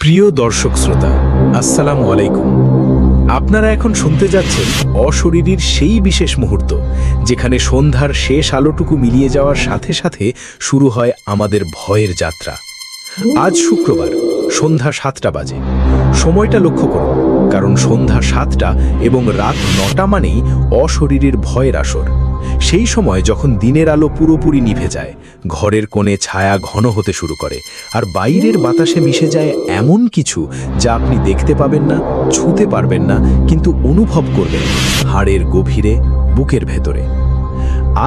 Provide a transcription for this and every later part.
প্রিয় দর্শক শ্রোতা, আসসালামু আলাইকুম। আপনারা এখন শুনতে যাচ্ছেন অশরীরীর সেই বিশেষ মুহূর্ত, যেখানে সন্ধ্যার শেষ আলোটুকু মিলিয়ে যাওয়ার সাথে সাথে শুরু হয় আমাদের ভয়ের যাত্রা। আজ শুক্রবার সন্ধ্যা 7টা বাজে। সময়টা লক্ষ্য করুন, কারণ সন্ধ্যা 7টা এবং রাত 9টা মানেই অশরীরীর ভয়ের আসর। সেই সময় যখন দিনের আলো পুরোপুরি নিভে যায়, ঘরের কোণে ছায়া ঘন হতে শুরু করে, আর বাইরের বাতাসে মিশে যায় এমন কিছু যা আপনি দেখতে পাবেন না, ছুঁতে পারবেন না, কিন্তু অনুভব করবেন হাড়ের গভীরে, বুকের ভেতরে।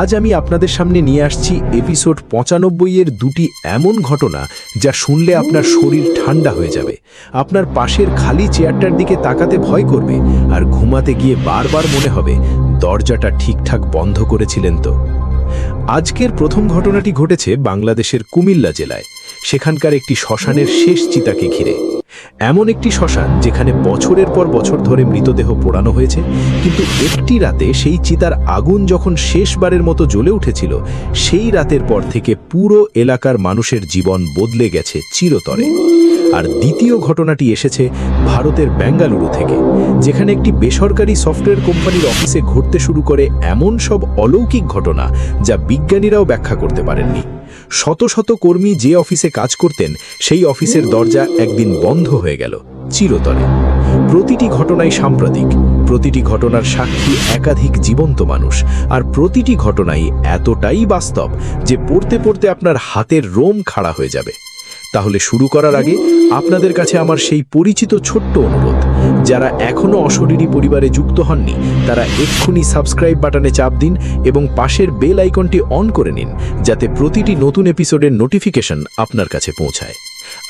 আজ আমি আপনাদের সামনে নিয়ে আসছি এপিসোড 95-এর দুটি এমন ঘটনা যা শুনলে আপনার শরীর ঠান্ডা হয়ে যাবে, আপনার পাশের খালি চেয়ারটার দিকে তাকাতে ভয় করবে, আর ঘুমাতে গিয়ে বারবার মনে হবে দরজাটা ঠিকঠাক বন্ধ করেছিলেন তো। আজকের প্রথম ঘটনাটি ঘটেছে বাংলাদেশের কুমিল্লা জেলায়, সেখানকার একটি শ্মশানের শেষ চিতাকে ঘিরে। এমন একটি শ্মশান যেখানে বছরের পর বছর ধরে মৃতদেহ পোড়ানো হয়েছে, কিন্তু একটি রাতে সেই চিতার আগুন যখন শেষবারের মতো জ্বলে উঠেছিল, সেই রাতের পর থেকে পুরো এলাকার মানুষের জীবন বদলে গেছে চিরতরে। আর দ্বিতীয় ঘটনাটি এসেছে ভারতের বেঙ্গালুরু থেকে, যেখানে একটি বেসরকারি সফটওয়্যার কোম্পানির অফিসে ঘটতে শুরু করে এমন সব অলৌকিক ঘটনা যা বিজ্ঞানীরাও ব্যাখ্যা করতে পারেননি। শত শত কর্মী যে অফিসে কাজ করতেন, সেই অফিসের দরজা একদিন বন্ধ হয়ে গেল চিরতরে। প্রতিটি ঘটনাই সাম্প্রতিক, প্রতিটি ঘটনার সাক্ষী একাধিক জীবন্ত মানুষ, আর প্রতিটি ঘটনাই এতটাই বাস্তব যে পড়তে পড়তে আপনার হাতের রোম খাড়া হয়ে যাবে। তাহলে শুরু করার আগে আপনাদের কাছে আমার সেই পরিচিত ছোট্ট অনুরোধ, যারা এখনও অশরীরী পরিবারে যুক্ত হননি তারা এক্ষুনি সাবস্ক্রাইব বাটনে চাপ দিন এবং পাশের বেল আইকনটি অন করে নিন, যাতে প্রতিটি নতুন এপিসোডের নোটিফিকেশন আপনার কাছে পৌঁছায়।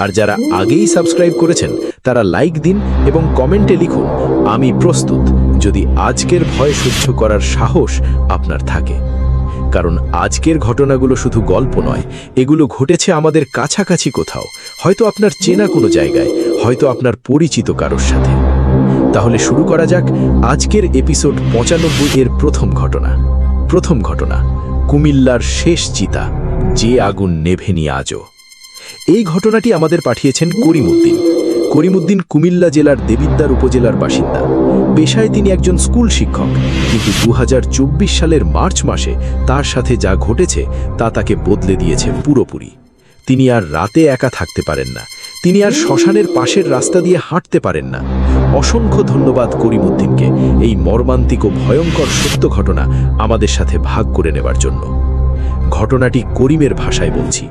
আর যারা আগেই সাবস্ক্রাইব করেছেন তারা লাইক দিন এবং কমেন্টে লিখুন, আমি প্রস্তুত, যদি আজকের ভয় সহ্য করার সাহস আপনার থাকে। কারণ আজকের ঘটনাগুলো শুধু গল্প নয়, এগুলো ঘটেছে আমাদের কাছাকাছি কোথাও, হয়তো আপনার চেনা কোনো জায়গায়, হয়তো আপনার পরিচিত কারোর সাথে। তাহলে শুরু করা যাক আজকের এপিসোড 95-এর প্রথম ঘটনা, কুমিল্লার শেষ চিতা, যে আগুন নেভেনি আজও। এই ঘটনাটি আমাদের পাঠিয়েছেন করিমউদ্দিন কুমিল্লা জেলার দেবিদ্বার উপজেলার বাসিন্দা। পেশায় তিনি একজন স্কুল শিক্ষক, কিন্তু 2024 সালের মার্চ মাসে তার সাথে যা ঘটেছে তা তাকে বদলে দিয়েছে পুরোপুরি। তিনি আর রাতে একা থাকতে পারেন না, তিনি আর শ্মশানের পাশের রাস্তা দিয়ে হাঁটতে পারেন না। অসংখ্য ধন্যবাদ করিমউদ্দিনকে এই মর্মান্তিক ও ভয়ঙ্কর সত্য ঘটনা আমাদের সাথে ভাগ করে নেবার জন্য। ঘটনাটি করিমের ভাষায় বলছি,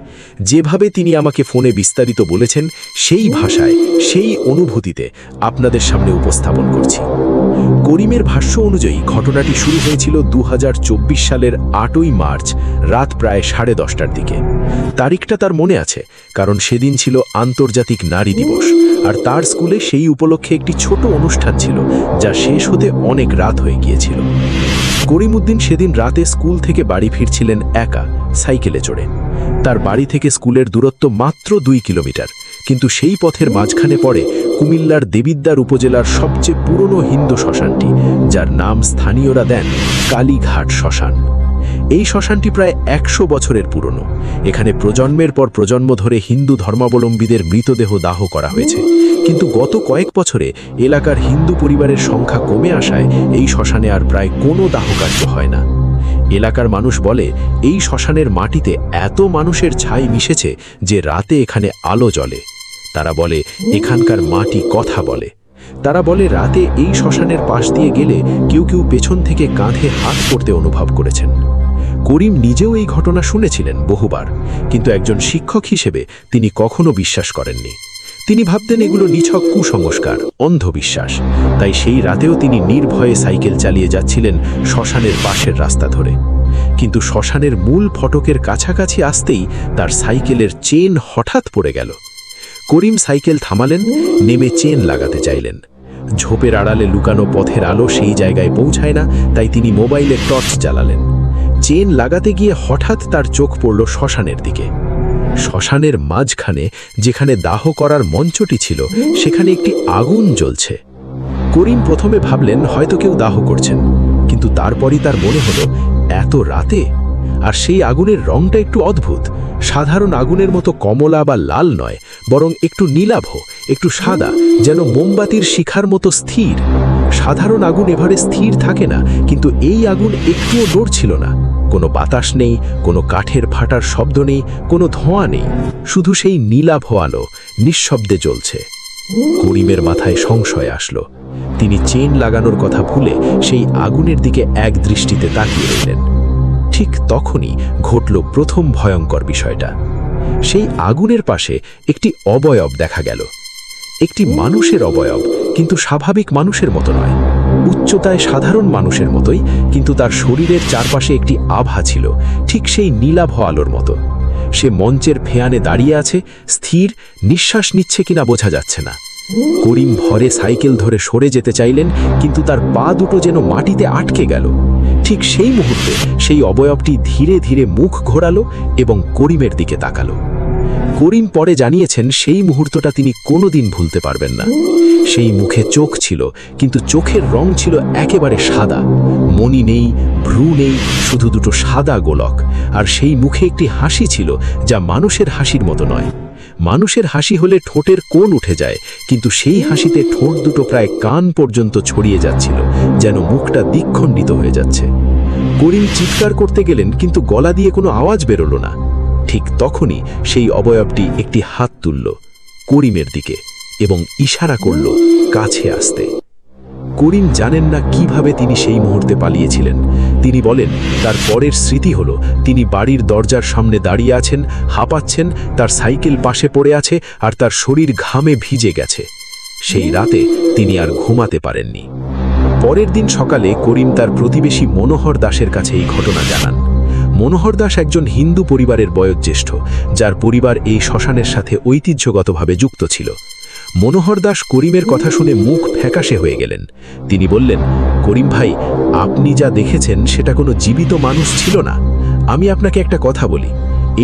যেভাবে তিনি আমাকে ফোনে বিস্তারিত বলেছেন, সেই ভাষায়, সেই অনুভূতিতে আপনাদের সামনে উপস্থাপন করছি। করিমের ভাষ্য অনুযায়ী ঘটনাটি শুরু হয়েছিল 2024 সালের 8ই মার্চ রাত প্রায় 10:30টার দিকে। তারিখটা তার মনে আছে, কারণ সেদিন ছিল আন্তর্জাতিক নারী দিবস, আর তার স্কুলে সেই উপলক্ষে একটি ছোট অনুষ্ঠান ছিল যা শেষ হতে অনেক রাত হয়ে গিয়েছিল। করিমউদ্দিন সেদিন রাতে স্কুল থেকে বাড়ি ফিরছিলেন একা, সাইকেলে চড়ে। তার বাড়ি থেকে স্কুলের দূরত্ব মাত্র 2 কিলোমিটার, কিন্তু সেই পথের মাঝখানে পড়ে কুমিল্লার দেবিদ্বার উপজেলার সবচেয়ে পুরনো হিন্দু শ্মশানটি, যার নাম স্থানীয়রা দেন কালীঘাট শ্মশান। এই শ্মশানটি প্রায় 100 বছরের পুরনো। এখানে প্রজন্মের পর প্রজন্ম ধরে হিন্দু ধর্মাবলম্বীদের মৃতদেহ দাহ করা হয়েছে, কিন্তু গত কয়েক বছরে এলাকার হিন্দু পরিবারের সংখ্যা কমে আসায় এই শ্মশানে আর প্রায় কোনো দাহকার্য হয় না। এলাকার মানুষ বলে, এই শ্মশানের মাটিতে এত মানুষের ছাই মিশেছে যে রাতে এখানে আলো জ্বলে। তারা বলে এখানকার মাটি কথা বলে। তারা বলে রাতে এই শ্মশানের পাশ দিয়ে গেলে কেউ কেউ পেছন থেকে কাঁধে হাত পড়তে অনুভব করেছেন। করিম নিজেও এই ঘটনা শুনেছিলেন বহুবার, কিন্তু একজন শিক্ষক হিসেবে তিনি কখনো বিশ্বাস করেননি। তিনি ভাবতেন এগুলো নিছক কুসংস্কার, অন্ধবিশ্বাস। তাই সেই রাতেও তিনি নির্ভয়ে সাইকেল চালিয়ে যাচ্ছিলেন শ্মশানের পাশের রাস্তা ধরে। কিন্তু শ্মশানের মূল ফটকের কাছাকাছি আসতেই তার সাইকেলের চেন হঠাৎ পড়ে গেল। করিম সাইকেল থামালেন, নেমে চেন লাগাতে চাইলেন। ঝোপের আড়ালে লুকানো পথের আলো সেই জায়গায় পৌঁছায় না, তাই তিনি মোবাইলে টর্চ জ্বালালেন। চেন লাগাতে গিয়ে হঠাৎ তার চোখ পড়ল শ্মশানের দিকে। শ্মশানের মাঝখানে, যেখানে দাহ করার মঞ্চটি ছিল, সেখানে একটি আগুন জ্বলছে। করিম প্রথমে ভাবলেন হয়তো কেউ দাহ করছেন, কিন্তু তারপরই তার মনে হলো এত রাতে, আর সেই আগুনের রংটা একটু অদ্ভুত। সাধারণ আগুনের মতো কমলা বা লাল নয়, বরং একটু নীলাভ, একটু সাদা, যেন মোমবাতির শিখার মতো স্থির। সাধারণ আগুন এভাবে স্থির থাকে না, কিন্তু এই আগুন একটুও নড়ছিল না। কোনো বাতাস নেই, কোনো কাঠের ফাটার শব্দ নেই, কোনো ধোঁয়া নেই, শুধু সেই নীলাভ আলো নিঃশব্দে জ্বলছে। করিমের মাথায় সংশয় আসলো। তিনি চেন লাগানোর কথা ভুলে সেই আগুনের দিকে এক দৃষ্টিতে তাকিয়ে রইলেন। ঠিক তখনই ঘটল প্রথম ভয়ঙ্কর বিষয়টা। সেই আগুনের পাশে একটি অবয়ব দেখা গেল। একটি মানুষের অবয়ব, কিন্তু স্বাভাবিক মানুষের মতো নয়। উচ্চতায় সাধারণ মানুষের মতোই, কিন্তু তার শরীরের চারপাশে একটি আভা ছিল, ঠিক সেই নীলাভ আলোর মতো। সে মঞ্চের ফেয়ানে দাঁড়িয়ে আছে, স্থির, নিঃশ্বাস নিচ্ছে কিনা বোঝা যাচ্ছে না। করিম ভরে সাইকেল ধরে সরে যেতে চাইলেন, কিন্তু তার পা দুটো যেন মাটিতে আটকে গেল। ঠিক সেই মুহূর্তে সেই অবয়বটি ধীরে ধীরে মুখ ঘোরালো এবং করিমের দিকে তাকালো। করিম পরে জানিয়েছেন সেই মুহূর্তটা তিনি কোনোদিন ভুলতে পারবেন না। সেই মুখে চোখ ছিল, কিন্তু চোখের রং ছিল একেবারে সাদা। মণি নেই, ভ্রু নেই, শুধু দুটো সাদা গোলক। আর সেই মুখে একটি হাসি ছিল, যা মানুষের হাসির মতো নয়। মানুষের হাসি হলে ঠোঁটের কোণ উঠে যায়, কিন্তু সেই হাসিতে ঠোঁট দুটো প্রায় কান পর্যন্ত ছড়িয়ে যাচ্ছিল, যেন মুখটা দ্বিখণ্ডিত হয়ে যাচ্ছে। করিম চিৎকার করতে গেলেন, কিন্তু গলা দিয়ে কোনো আওয়াজ বেরোলো না। ঠিক তখনই সেই অবয়বটি একটি হাত তুলল করিমের দিকে এবং ইশারা করল কাছে আসতে। করিম জানেন না কিভাবে তিনি সেই মুহূর্তে পালিয়েছিলেন। তিনি বলেন, তার পরের স্মৃতি হলো তিনি বাড়ির দরজার সামনে দাঁড়িয়ে আছেন, হাঁপাচ্ছেন, তার সাইকেল পাশে পড়ে আছে আর তার শরীর ঘামে ভিজে গেছে। সেই রাতে তিনি আর ঘুমাতে পারেননি। পরের দিন সকালে করিম তার প্রতিবেশী মনোহর দাসের কাছে এই ঘটনা জানান। মনোহর দাস একজন হিন্দু পরিবারের বয়োজ্যেষ্ঠ, যার পরিবার এই শ্মশানের সাথে ঐতিহ্যগতভাবে যুক্ত ছিল। মনোহর দাস করিমের কথা শুনে মুখ ফ্যাকাশে হয়ে গেলেন। তিনি বললেন, করিম ভাই, আপনি যা দেখেছেন সেটা কোনো জীবিত মানুষ ছিল না। আমি আপনাকে একটা কথা বলি,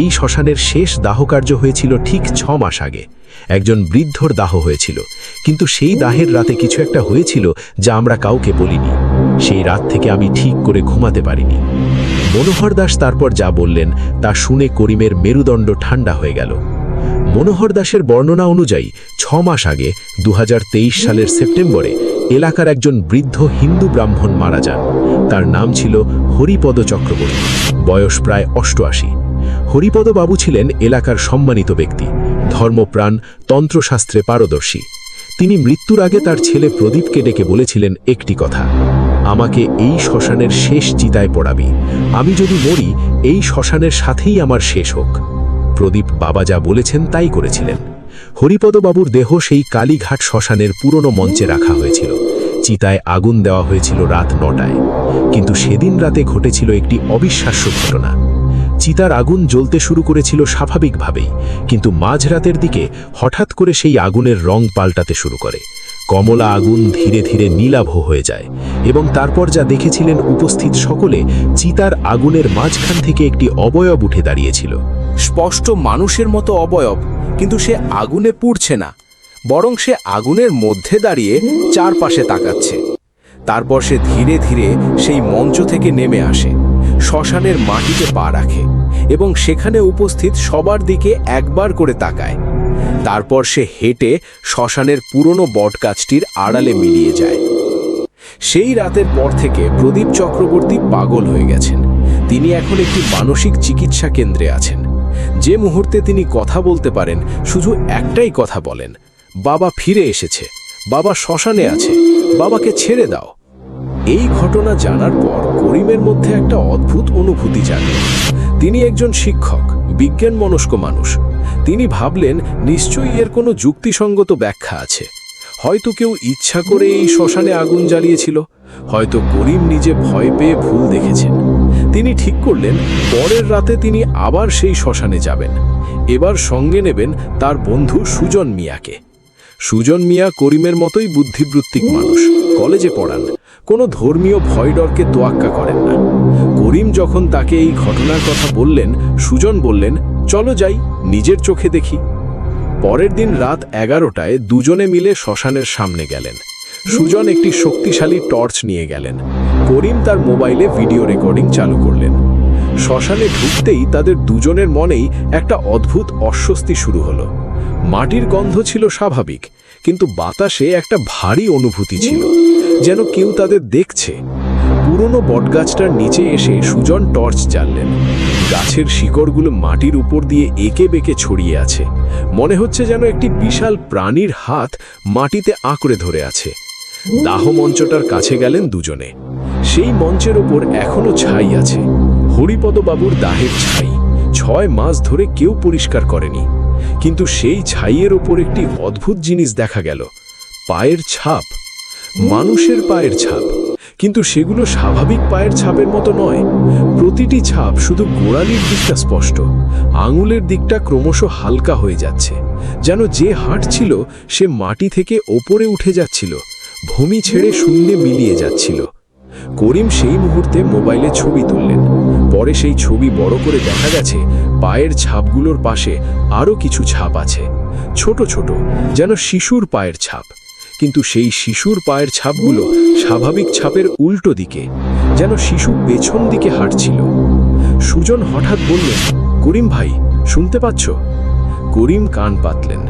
এই শ্মশানের শেষ দাহকার্য হয়েছিল ঠিক 6 মাস আগে। একজন বৃদ্ধর দাহ হয়েছিল, কিন্তু সেই দাহের রাতে কিছু একটা হয়েছিল যা আমরা কাউকে বলিনি। সেই রাত থেকে আমি ঠিক করে ঘুমাতে পারিনি। মনোহর দাস তারপর যা বললেন তা শুনে করিমের মেরুদণ্ড ঠান্ডা হয়ে গেল। মনোহর দাসের বর্ণনা অনুযায়ী 6 মাস আগে 2023 সালের সেপ্টেম্বরে এলাকার একজন বৃদ্ধ হিন্দু ব্রাহ্মণ মারা যান। তার নাম ছিল হরিপদ চক্রবর্তী, বয়স প্রায় 88। হরিপদ বাবু ছিলেন এলাকার সম্মানিত ব্যক্তি, ধর্মপ্রাণ, তন্ত্রশাস্ত্রে পারদর্শী। তিনি মৃত্যুর আগে তার ছেলে প্রদীপকে ডেকে বলেছিলেন একটি কথা, আমাকে এই শ্মশানের শেষ চিতায় পড়াবি। আমি যদি মরি, এই শ্মশানের সাথেই আমার শেষ হোক। প্রদীপ বাবা যা বলেছেন তাই করেছিলেন। হরিপদবাবুর দেহ সেই কালীঘাট শ্মশানের পুরনো মঞ্চে রাখা হয়েছিল। চিতায় আগুন দেওয়া হয়েছিল রাত 9টায়। কিন্তু সেদিন রাতে ঘটেছিল একটি অবিশ্বাস্য ঘটনা। চিতার আগুন জ্বলতে শুরু করেছিল স্বাভাবিকভাবেই, কিন্তু মাঝরাতের দিকে হঠাৎ করে সেই আগুনের রং পাল্টাতে শুরু করে। কমলা আগুন ধীরে ধীরে নীলাভ হয়ে যায় এবং তারপর যা দেখেছিলেন উপস্থিত সকলে, চিতার আগুনের মাঝখান থেকে একটি অবয়ব উঠে দাঁড়িয়েছিল। স্পষ্ট মানুষের মতো অবয়ব, কিন্তু সে আগুনে পুড়ছে না, বরং সে আগুনের মধ্যে দাঁড়িয়ে চারপাশে তাকাচ্ছে। তারপর সে ধীরে ধীরে সেই মঞ্চ থেকে নেমে আসে, শ্মশানের মাটিতে পা রাখে এবং সেখানে উপস্থিত সবার দিকে একবার করে তাকায়। তারপর সে হেঁটে শ্মশানের পুরনো বটগাছটির আড়ালে মিলিয়ে যায়। সেই রাতের পর থেকে প্রদীপ চক্রবর্তী পাগল হয়ে গেছেন। তিনি এখন একটি মানসিক চিকিৎসা কেন্দ্রে আছেন। যে মুহূর্তে তিনি কথা বলতে পারেন, শুধু একটাই কথা বলেন, বাবা ফিরে এসেছে, বাবা শ্মশানে আছে, বাবাকে ছেড়ে দাও। এই ঘটনা জানার পর করিমের মধ্যে একটা অদ্ভুত অনুভূতি জাগে। তিনি একজন শিক্ষক, বিজ্ঞানমনস্ক মানুষ। তিনি ভাবলেন, নিশ্চয়ই এর কোনো যুক্তিসঙ্গত ব্যাখ্যা আছে। হয়তো কেউ ইচ্ছা করে এই শ্মশানে আগুন জ্বালিয়েছিল, হয়তো করিম নিজে ভয় পেয়ে ভুল দেখেছেন। তিনি ঠিক করলেন, পরের রাতে তিনি আবার সেই শ্মশানে যাবেন। এবার সঙ্গে নেবেন তার বন্ধু সুজন মিয়াকে। সুজন মিয়া করিমের মতোই বুদ্ধিবৃত্তিক মানুষ, কলেজে পড়ান, কোনো ধর্মীয় ভয় ডরকে তোয়াক্কা করেন না। করিম যখন তাকে এই ঘটনার কথা বললেন, সুজন বললেন, চলো যাই, নিজের চোখে দেখি। পরের দিন রাত 11টায় দুজনে মিলে শ্মশানের সামনে গেলেন। সুজন একটি শক্তিশালী টর্চ নিয়ে গেলেন। করিম তার মোবাইলে ভিডিও রেকর্ডিং চালু করলেন। শ্মশানে ঢুকতেই তাদের দুজনের মনেই একটা অদ্ভুত অস্বস্তি শুরু হলো। মাটির গন্ধ ছিল স্বাভাবিক, কিন্তু বাতাসে একটা ভারী অনুভূতি ছিল, যেন কেউ তাদের দেখছে। পুরনো বটগাছটার নিচে এসে সুজন টর্চ জ্বাললেন। গাছের শিকড়গুলো মাটির উপর দিয়ে এঁকে বেঁকে ছড়িয়ে আছে, মনে হচ্ছে যেন একটি বিশাল প্রাণীর হাত মাটিতে আঁকড়ে ধরে আছে। দাহ মঞ্চটার কাছে গেলেন দুজনে। সেই মঞ্চের ওপর এখনো ছাই আছে, হরিপদবাবুর দাহের ছাই। 6 মাস ধরে কেউ পরিষ্কার করেনি, কিন্তু সেই ছাইয়ের ওপর একটি অদ্ভুত জিনিস দেখা গেল। পায়ের ছাপ, মানুষের পায়ের ছাপ, কিন্তু সেগুলো স্বাভাবিক পায়ের ছাপের মতো নয়। প্রতিটি ছাপ শুধু গোড়ালির দিকটা স্পষ্ট, আঙুলের দিকটা ক্রমশ হালকা হয়ে যাচ্ছে, যেন যে হাঁটছিল সে মাটি থেকে ওপরে উঠে যাচ্ছিল, ভূমি ছেড়ে শূন্যে মিলিয়ে যাচ্ছিল। করিম সেই মুহূর্তে মোবাইলে ছবি তুললেন। পরে সেই ছবি বড় করে দেখা গেছে পায়ের ছাপগুলোর পাশে আরও কিছু ছাপ আছে, ছোট ছোট, যেন শিশুর পায়ের ছাপ। কিন্তু সেই শিশুর পায়ের ছাপগুলো স্বাভাবিক ছাপের উল্টো দিকে, যেন শিশু পেছন দিকে হাঁটছিল। সুজন হঠাৎ বললেন, করিম ভাই, শুনতে পাচ্ছ? করিম কান পাতলেন।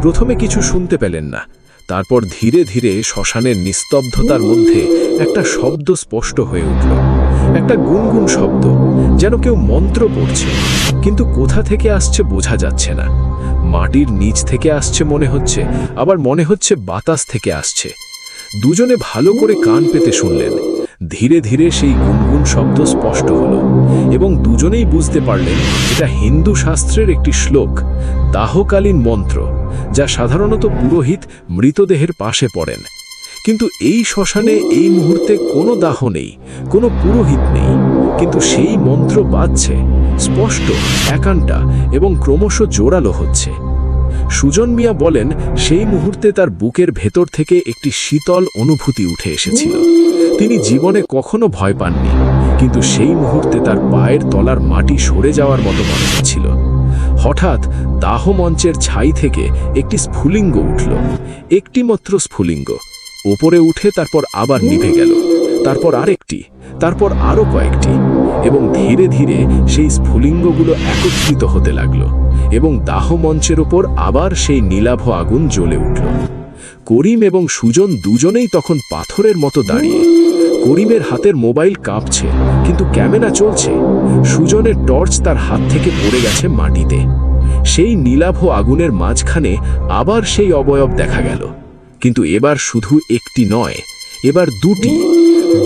প্রথমে কিছু শুনতে পেলেন না, তারপর ধীরে ধীরে শ্মশানের নিস্তব্ধতার মধ্যে একটা শব্দ স্পষ্ট হয়ে উঠল। একটা গুনগুন শব্দ, যেন কেউ মন্ত্র পড়ছে, কিন্তু কোথা থেকে আসছে বোঝা যাচ্ছে না। মাটির নিচ থেকে আসছে মনে হচ্ছে, আবার মনে হচ্ছে বাতাস থেকে আসছে। দুজনে ভালো করে কান পেতে শুনলেন। ধীরে ধীরে সেই গুনগুন শব্দ স্পষ্ট হলো, এবং দুজনেই বুঝতে পারলেন এটা হিন্দু শাস্ত্রের একটি শ্লোক, দাহকালীন মন্ত্র, যা সাধারণত পুরোহিত মৃতদেহের পাশে পড়েন। কিন্তু এই শ্মশানে এই মুহূর্তে কোনো দাহ নেই, কোনো পুরোহিত নেই, কিন্তু সেই মন্ত্র বাজছে, স্পষ্ট, একান্টা, এবং ক্রমশ জোরালো হচ্ছে। সুজন মিয়া বলেন, সেই মুহূর্তে তার বুকের ভেতর থেকে একটি শীতল অনুভূতি উঠে এসেছিল। তিনি জীবনে কখনো ভয় পাননি, কিন্তু সেই মুহূর্তে তার পায়ের তলার মাটি সরে যাওয়ার মতো মনে হচ্ছিল। হঠাৎ দাহ মঞ্চের ছাই থেকে একটি স্ফুলিঙ্গ উঠল, একটি মাত্র স্ফুলিঙ্গ। উপরে উঠে তারপর আবার নিভে গেল, তারপর আরেকটি, তারপর আরও কয়েকটি, এবং ধীরে ধীরে সেই স্ফুলিঙ্গগুলো একত্রিত হতে লাগলো, এবং দাহ মঞ্চের ওপর আবার সেই নীলাভ আগুন জ্বলে উঠল। করিম এবং সুজন দুজনেই তখন পাথরের মতো দাঁড়িয়ে। করিমের হাতের মোবাইল কাঁপছে, কিন্তু ক্যামেরা চলছে। সুজনের টর্চ তার হাত থেকে পড়ে গেছে মাটিতে। সেই নীলাভ আগুনের মাঝখানে আবার সেই অবয়ব দেখা গেল, কিন্তু এবার শুধু একটি নয়, এবার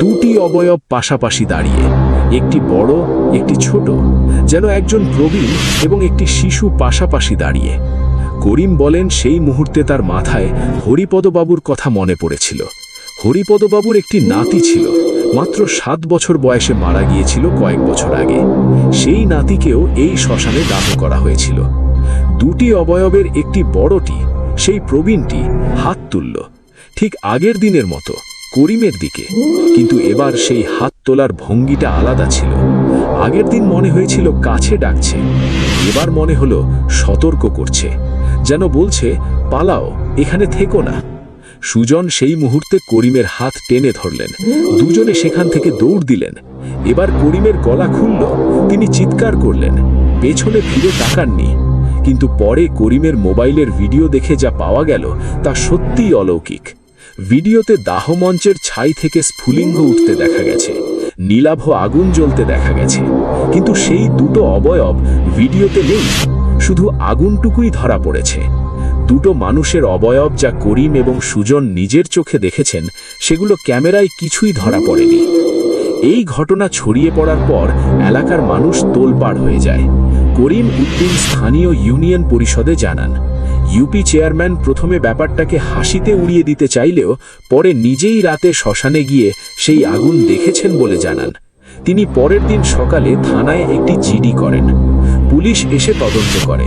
দুটি অবয়ব পাশাপাশি দাঁড়িয়ে, একটি বড়, একটি ছোট, যেন একজন প্রবীণ এবং একটি শিশু পাশাপাশি দাঁড়িয়ে। করিম বলেন, সেই মুহূর্তে তার মাথায় হরিপদবাবুর কথা মনে পড়েছিল। হরিপদবাবুর একটি নাতি ছিল, মাত্র 7 বছর বয়সে মারা গিয়েছিল কয়েক বছর আগে। সেই নাতিকেও এই শ্মশানে দাহ করা হয়েছিল। দুটি অবয়বের একটি বড়টি, সেই প্রবীণটি, হাত তুলল, ঠিক আগের দিনের মতো করিমের দিকে, কিন্তু এবার সেই হাত তোলার ভঙ্গিটা আলাদা ছিল। আগের দিন মনে হয়েছিল কাছে ডাকছে, এবার মনে হলো সতর্ক করছে, যেন বলছে, পালাও, এখানে থেকো না। সুজন সেই মুহূর্তে করিমের হাত টেনে ধরলেন। দুজনে সেখান থেকে দৌড় দিলেন। এবার করিমের গলা খুলল, তিনি চিৎকার করলেন, পেছনে ফিরে তাকাননি। কিন্তু পরে করিমের মোবাইলের ভিডিও দেখে যা পাওয়া গেল তা সত্যিই অলৌকিক। ভিডিওতে দাহ মঞ্চের ছাই থেকে স্ফুলিঙ্গ উঠতে দেখা গেছে, নীলাভ আগুন জ্বলতে দেখা গেছে, কিন্তু সেই দুটো অবয়ব ভিডিওতে নেই, শুধু আগুনটুকুই ধরা পড়েছে। দুটো মানুষের অবয়ব যা করিম এবং সুজন নিজের চোখে দেখেছেন, সেগুলো ক্যামেরায় কিছুই ধরা পড়েনি। এই ঘটনা ছড়িয়ে পড়ার পর এলাকার মানুষ তোলপাড় হয়ে যায়। করিম উদ্দিন স্থানীয় ইউনিয়ন পরিষদে জানান। ইউপি চেয়ারম্যান প্রথমে ব্যাপারটাকে হাসিতে উড়িয়ে দিতে চাইলেও পরে নিজেই রাতে শ্মশানে গিয়ে সেই আগুন দেখেছেন বলে জানান। তিনি পরের দিন সকালে থানায় একটি জিডি করেন। পুলিশ এসে তদন্ত করে।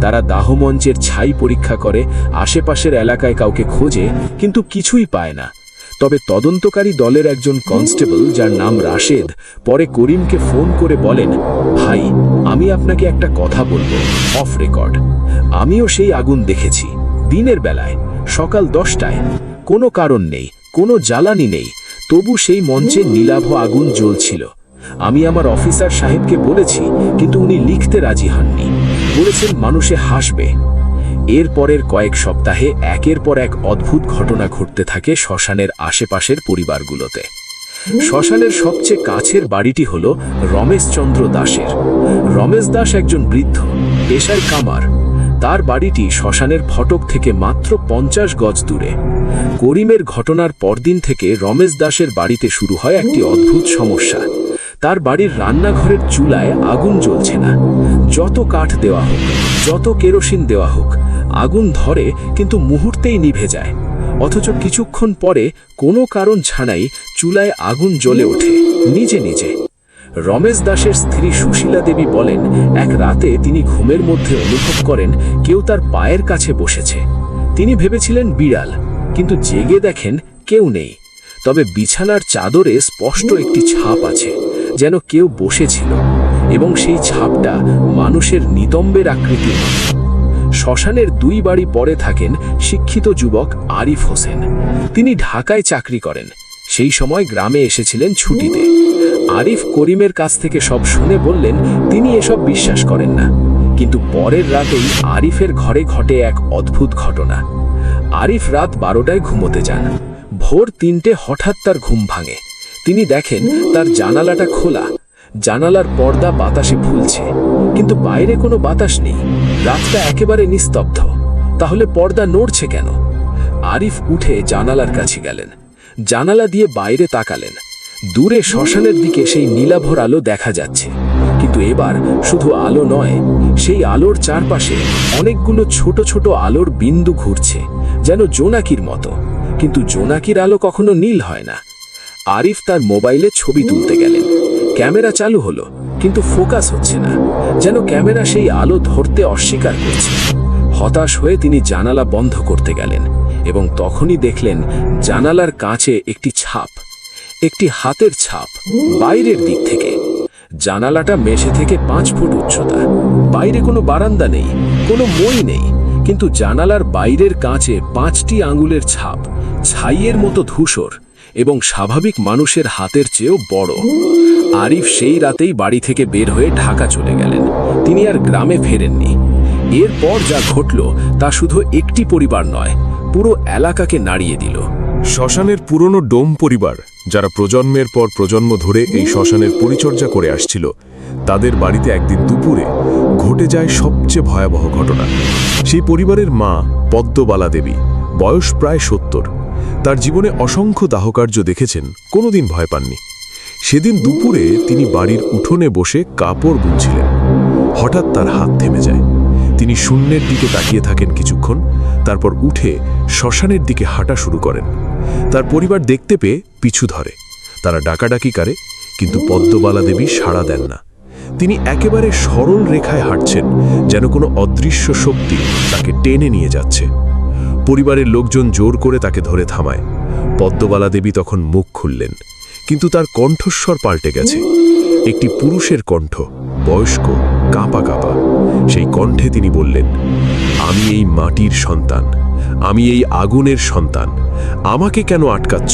তারা দাহমঞ্চের ছাই পরীক্ষা করে, আশেপাশের এলাকায় কাউকে খোঁজে, কিন্তু কিছুই পায় না। তবে তদন্তকারী দলের একজন কনস্টেবল, যার নাম রাশেদ, পরে করিমকে ফোন করে বলেন, ভাই, আমি আপনাকে একটা কথা বলবো অফ রেকর্ড। আমিও সেই আগুন দেখেছি, দিনের বেলায়, সকাল 10টায়। কোনো কারণ নেই, কোনো জ্বালানি নেই, তবু সেই মঞ্চে নীলাভ আগুন জ্বলছিল। আমি আমার অফিসার সাহেবকে বলেছি, কিন্তু উনি লিখতে রাজি হননি। বলেছেন মানুষে হাসবে। এর পরের কয়েক সপ্তাহে একের পর এক অদ্ভুত ঘটনা ঘটতে থাকে শ্মশানের আশেপাশের পরিবারগুলোতে। শ্মশানের সবচেয়ে কাছের বাড়িটি হল রমেশচন্দ্র দাসের। রমেশ দাস একজন বৃদ্ধ, পেশায় কামার। তার বাড়িটি শ্মশানের ফটক থেকে মাত্র 50 গজ দূরে। করিমের ঘটনার পরদিন থেকে রমেশ দাসের বাড়িতে শুরু হয় একটি অদ্ভুত সমস্যা। তার বাড়ির রান্নাঘরের চুলায় আগুন জ্বলছে না। যত কাঠ দেওয়া হোক, যত কেরোসিন দেওয়া হোক, আগুন ধরে কিন্তু মুহূর্তেই নিভে যায়। অথচ কিছুক্ষণ পরে কোনো কারণ ছাড়াই চুলায় আগুন জ্বলে ওঠে নিজে নিজে। রমেশ দাসের স্ত্রী সুশীলা দেবী বলেন, এক রাতে তিনি ঘুমের মধ্যে অনুভব করেন কেউ তার পায়ের কাছে বসেছে। তিনি ভেবেছিলেন বিড়াল, কিন্তু জেগে দেখেন কেউ নেই। তবে বিছানার চাদরে স্পষ্ট একটি ছাপ আছে, যেন কেউ বসেছিল, এবং সেই ছাপটা মানুষের নিতম্বের আকৃতির মতো। শ্মশানের 2 বাড়ি পরে থাকেন শিক্ষিত যুবক আরিফ হোসেন। তিনি ঢাকায় চাকরি করেন। সেই সময় গ্রামে এসেছিলেন ছুটিতে। আরিফ করিমের কাছ থেকে সব শুনে বললেন তিনি এসব বিশ্বাস করেন না। কিন্তু পরের রাতেই আরিফের ঘরে ঘটে এক অদ্ভুত ঘটনা। আরিফ রাত 12টায় ঘুমোতে যান। ভোর 3টে হঠাৎ তার ঘুম ভাঙে। তিনি দেখেন তার জানালাটা খোলা। জানালার পর্দা বাতাসে ফুলছে, কিন্তু বাইরে কোনো বাতাস নেই। রাতটা একেবারে নিস্তব্ধ। তাহলে পর্দা নড়ছে কেন? আরিফ উঠে জানালার কাছে গেলেন। জানালা দিয়ে বাইরে তাকালেন। দূরে শ্মশানের দিকে সেই নীলাভর আলো দেখা যাচ্ছে। কিন্তু এবার শুধু আলো নয়, সেই আলোর চারপাশে অনেকগুলো ছোট ছোট আলোর বিন্দু ঘুরছে, যেন জোনাকির মতো। কিন্তু জোনাকির আলো কখনো নীল হয় না। আরিফ তার মোবাইলে ছবি তুলতে গেলেন। ক্যামেরা চালু হলো, কিন্তু ফোকাস হচ্ছে না, যেন ক্যামেরা সেই আলো ধরতে অস্বীকার করছে। হতাশ হয়ে তিনি জানালা বন্ধ করতে গেলেন, এবং তখনই দেখলেন জানালার কাঁচে একটি ছাপ, একটি হাতের ছাপ, বাইরের দিক থেকে। জানালাটা মেঝে থেকে 5 ফুট উচ্চতা। বাইরে কোনো বারান্দা নেই, কোনো মই নেই, কিন্তু জানালার বাইরের কাঁচে 5টি আঙুলের ছাপ, ছাইয়ের মতো ধূসর এবং স্বাভাবিক মানুষের হাতের চেয়েও বড়। আরিফ সেই রাতেই বাড়ি থেকে বের হয়ে ঢাকা চলে গেলেন। তিনি আর গ্রামে ফেরেননি। এরপর যা ঘটল তা শুধু একটি পরিবার নয়, পুরো এলাকাকে নাড়িয়ে দিল। শ্মশানের পুরনো ডোম পরিবার, যারা প্রজন্মের পর প্রজন্ম ধরে এই শ্মশানের পরিচর্যা করে আসছিল, তাদের বাড়িতে একদিন দুপুরে ঘটে যায় সবচেয়ে ভয়াবহ ঘটনা। সেই পরিবারের মা পদ্মবালা দেবী, বয়স প্রায় 70। তার জীবনে অসংখ্য দাহকার্য দেখেছেন, কোনোদিন ভয় পাননি। সেদিন দুপুরে তিনি বাড়ির উঠোনে বসে কাপড় বুনছিলেন। হঠাৎ তার হাত থেমে যায়। তিনি শূন্যের দিকে তাকিয়ে থাকেন কিছুক্ষণ, তারপর উঠে শ্মশানের দিকে হাঁটা শুরু করেন। তার পরিবার দেখতে পেয়ে পিছু ধরে। তারা ডাকাডাকি করে, কিন্তু পদ্মবালা দেবী সাড়া দেন না। তিনি একেবারে সরল রেখায় হাঁটছেন, যেন কোনো অদৃশ্য শক্তি তাকে টেনে নিয়ে যাচ্ছে। পরিবারের লোকজন জোর করে তাকে ধরে থামায়। পদ্মবালা দেবী তখন মুখ খুললেন, কিন্তু তার কণ্ঠস্বর পাল্টে গেছে। একটি পুরুষের কণ্ঠ, বয়স্ক, কাঁপা কাঁপা। সেই কণ্ঠে তিনি বললেন, আমি এই মাটির সন্তান, আমি এই আগুনের সন্তান। আমাকে কেন আটকাচ্ছ?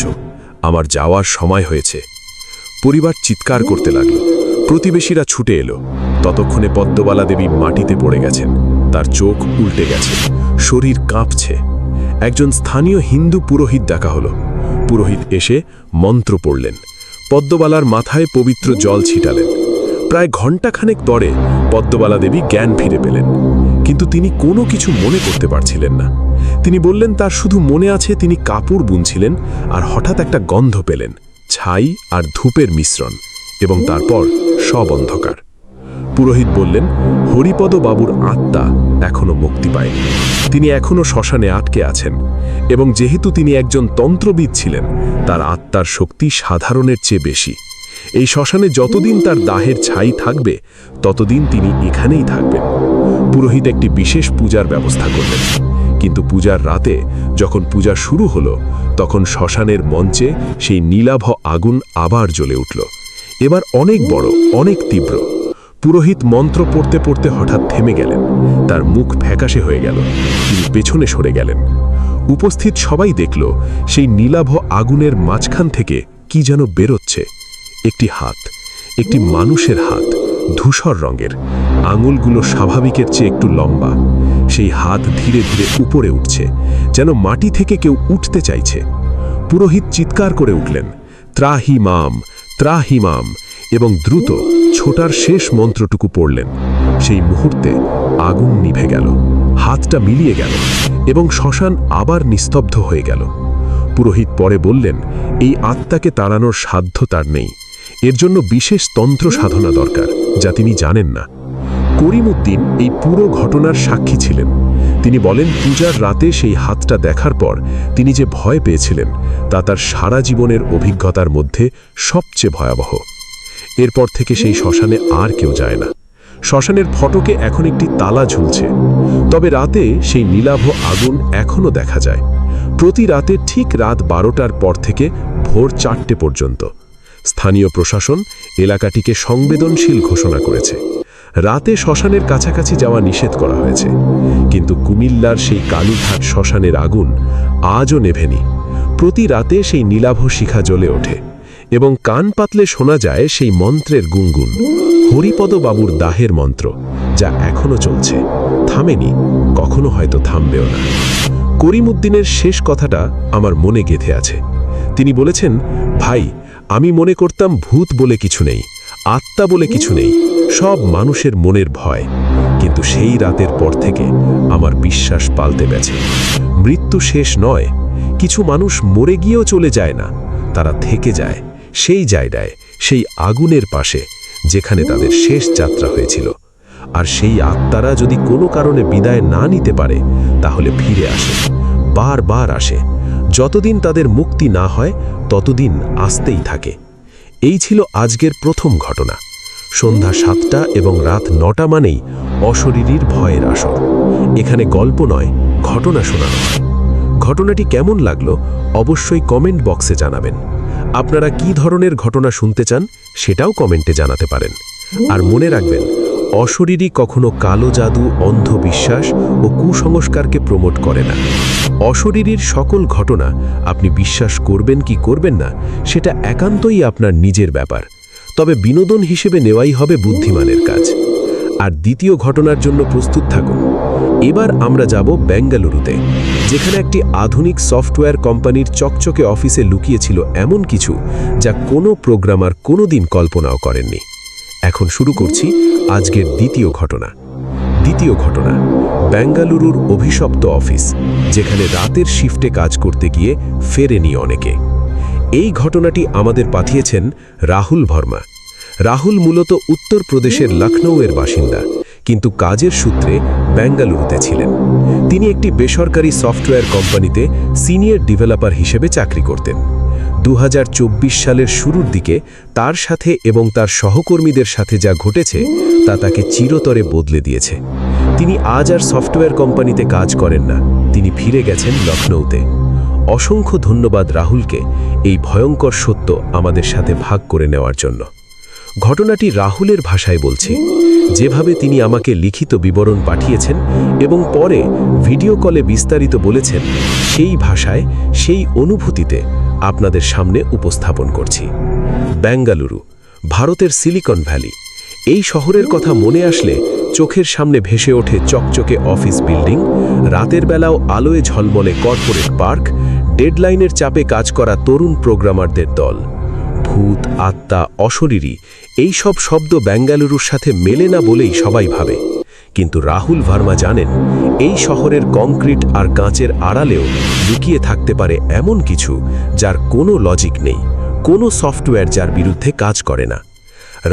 আমার যাওয়ার সময় হয়েছে। পরিবার চিৎকার করতে লাগল। প্রতিবেশীরা ছুটে এলো। ততক্ষণে পদ্মবালা দেবী মাটিতে পড়ে গেছেন। তার চোখ উল্টে গেছে, শরীর কাঁপছে। একজন স্থানীয় হিন্দু পুরোহিত ডাকা হলো। পুরোহিত এসে মন্ত্র পড়লেন। পদ্মবালার মাথায় পবিত্র জল ছিটালেন। প্রায় ঘণ্টাখানেক পরে পদ্মবালা দেবী জ্ঞান ফিরে পেলেন, কিন্তু তিনি কোনো কিছু মনে করতে পারছিলেন না। তিনি বললেন তার শুধু মনে আছে তিনি কাপড় বুনছিলেন, আর হঠাৎ একটা গন্ধ পেলেন, ছাই আর ধূপের মিশ্রণ, এবং তারপর সব অন্ধকার। পুরোহিত বললেন, হরিপদ বাবুর আত্মা এখনো মুক্তি পায়নি। তিনি এখনো শ্মশানে আটকে আছেন, এবং যেহেতু তিনি একজন তন্ত্রবিদ ছিলেন, তার আত্মার শক্তি সাধারণের চেয়ে বেশি। এই শ্মশানে যতদিন তার দাহের ছাই থাকবে, ততদিন তিনি এখানেই থাকবেন। পুরোহিত একটি বিশেষ পূজার ব্যবস্থা করলেন। কিন্তু পূজার রাতে যখন পূজা শুরু হলো, তখন শ্মশানের মঞ্চে সেই নীলাভ আগুন আবার জ্বলে উঠল। এবার অনেক বড়, অনেক তীব্র। পুরোহিত মন্ত্র পড়তে পড়তে হঠাৎ থেমে গেলেন। তার মুখ ফ্যাকাশে হয়ে গেল। তিনি পেছনে সরে গেলেন। উপস্থিত সবাই দেখল সেই নীলাভ আগুনের মাঝখান থেকে কি যেন বেরোচ্ছে। একটি হাত, একটি মানুষের হাত, ধূসর রঙের, আঙুলগুলো স্বাভাবিকের চেয়ে একটু লম্বা। সেই হাত ধীরে ধীরে উপরে উঠছে, যেন মাটি থেকে কেউ উঠতে চাইছে। পুরোহিত চিৎকার করে উঠলেন, ত্রাহিমাম, ত্রাহিমাম, এবং দ্রুত ছোটার শেষ মন্ত্রটুকু পড়লেন। সেই মুহূর্তে আগুন নিভে গেল, হাতটা মিলিয়ে গেল এবং শ্মশান আবার নিস্তব্ধ হয়ে গেল। পুরোহিত পরে বললেন, এই আত্মাকে তাড়ানোর সাধ্য তার নেই, এর জন্য বিশেষ তন্ত্র সাধনা দরকার, যা তিনি জানেন না। করিমউদ্দিন এই পুরো ঘটনার সাক্ষী ছিলেন। তিনি বলেন, পূজার রাতে সেই হাতটা দেখার পর তিনি যে ভয় পেয়েছিলেন তা তার সারা জীবনের অভিজ্ঞতার মধ্যে সবচেয়ে ভয়াবহ। এরপর থেকে সেই শ্মশানে আর কেউ যায় না। শ্মশানের ফটকে এখন একটি তালা ঝুলছে, তবে রাতে সেই নীলাভ আগুন এখনও দেখা যায়। প্রতি রাতে ঠিক রাত 12টার পর থেকে ভোর 4টে পর্যন্ত। স্থানীয় প্রশাসন এলাকাটিকে সংবেদনশীল ঘোষণা করেছে। রাতে শ্মশানের কাছাকাছি যাওয়া নিষেধ করা হয়েছে, কিন্তু কুমিল্লার সেই কালীঘাট শ্মশানের আগুন আজও নেভেনি। প্রতি রাতে সেই নীলাভ শিখা জ্বলে ওঠে এবং কান পাতলে শোনা যায় সেই মন্ত্রের গুনগুন, হরিপদ বাবুর দাহের মন্ত্র, যা এখনো চলছে, থামেনি, কখনো হয়তো থামবেও না। করিমউদ্দিনের শেষ কথাটা আমার মনে গেঁথে আছে। তিনি বলেছেন, ভাই, আমি মনে করতাম ভূত বলে কিছু নেই, আত্মা বলে কিছু নেই, সব মানুষের মনের ভয়। কিন্তু সেই রাতের পর থেকে আমার বিশ্বাস পাল্টে গেছে। মৃত্যু শেষ নয়। কিছু মানুষ মরে গিয়েও চলে যায় না, তারা থেকে যায় সেই জায়গায়, সেই আগুনের পাশে, যেখানে তাদের শেষ যাত্রা হয়েছিল। আর সেই আত্মারা যদি কোনো কারণে বিদায় না নিতে পারে, তাহলে ফিরে আসে, বারবার আসে। যতদিন তাদের মুক্তি না হয় ততদিন আসতেই থাকে। এই ছিল আজকের প্রথম ঘটনা। সন্ধ্যা 7টা এবং রাত 9টা মানেই অশরীরীর ভয়ের আসর। এখানে গল্প নয়, ঘটনা শোনানো হয়। ঘটনাটি কেমন লাগলো অবশ্যই কমেন্ট বক্সে জানাবেন। আপনারা কি ধরনের ঘটনা শুনতে চান সেটাও কমেন্টে জানাতে পারেন। আর মনে রাখবেন, অশরীরী কখনো কালো জাদু, অন্ধবিশ্বাস ও কুসংস্কারকে প্রমোট করে না। অশরীরীর সকল ঘটনা আপনি বিশ্বাস করবেন কি করবেন না, সেটা একান্তই আপনার নিজের ব্যাপার। তবে বিনোদন হিসেবে নেওয়াই হবে বুদ্ধিমানের কাজ। আর দ্বিতীয় ঘটনার জন্য প্রস্তুত থাকুন। এবার আমরা যাব বেঙ্গালুরুতে, যেখানে একটি আধুনিক সফটওয়্যার কোম্পানির চকচকে অফিসে লুকিয়েছিল এমন কিছু যা কোনো প্রোগ্রামার কোনোদিন কল্পনাও করেননি। এখন শুরু করছি আজকের দ্বিতীয় ঘটনা। দ্বিতীয় ঘটনা, বেঙ্গালুরুর অভিশপ্ত অফিস, যেখানে রাতের শিফটে কাজ করতে গিয়ে ফেরেনি অনেকে। এই ঘটনাটি আমাদের পাঠিয়েছেন রাহুল ভার্মা। রাহুল মূলত উত্তরপ্রদেশের লখনৌয়ের বাসিন্দা, কিন্তু কাজের সূত্রে বেঙ্গালুরুতে ছিলেন। তিনি একটি বেসরকারি সফটওয়্যার কোম্পানিতে সিনিয়র ডেভেলপার হিসেবে চাকরি করতেন। 2024 সালের শুরুর দিকে তার সাথে এবং তার সহকর্মীদের সাথে যা ঘটেছে তা তাকে চিরতরে বদলে দিয়েছে। তিনি আজ আর সফটওয়্যার কোম্পানিতে কাজ করেন না, তিনি ফিরে গেছেন লখনৌতে। অসংখ্য ধন্যবাদ রাহুলকে এই ভয়ঙ্কর সত্য আমাদের সাথে ভাগ করে নেওয়ার জন্য। ঘটনাটি রাহুলের ভাষায় বলছি, যেভাবে তিনি আমাকে লিখিত বিবরণ পাঠিয়েছেন এবং পরে ভিডিও কলে বিস্তারিত বলেছেন, সেই ভাষায়, সেই অনুভূতিতে আপনাদের সামনে উপস্থাপন করছি। বেঙ্গালুরু, ভারতের সিলিকন ভ্যালি। এই শহরের কথা মনে আসলে চোখের সামনে ভেসে ওঠে চকচকে অফিস বিল্ডিং, রাতের বেলাও আলোয় ঝলমলে কর্পোরেট পার্ক, ডেডলাইনের চাপে কাজ করা তরুণ প্রোগ্রামারদের দল। ভূত, আত্মা, অশরীরী, এই সব শব্দ বেঙ্গালুরুর সাথে মেলে না বলেই সবাই ভাবে। কিন্তু রাহুল ভার্মা জানেন, এই শহরের কংক্রিট আর কাঁচের আড়ালেও লুকিয়ে থাকতে পারে এমন কিছু যার কোনো লজিক নেই, কোনো সফটওয়্যার যার বিরুদ্ধে কাজ করে না।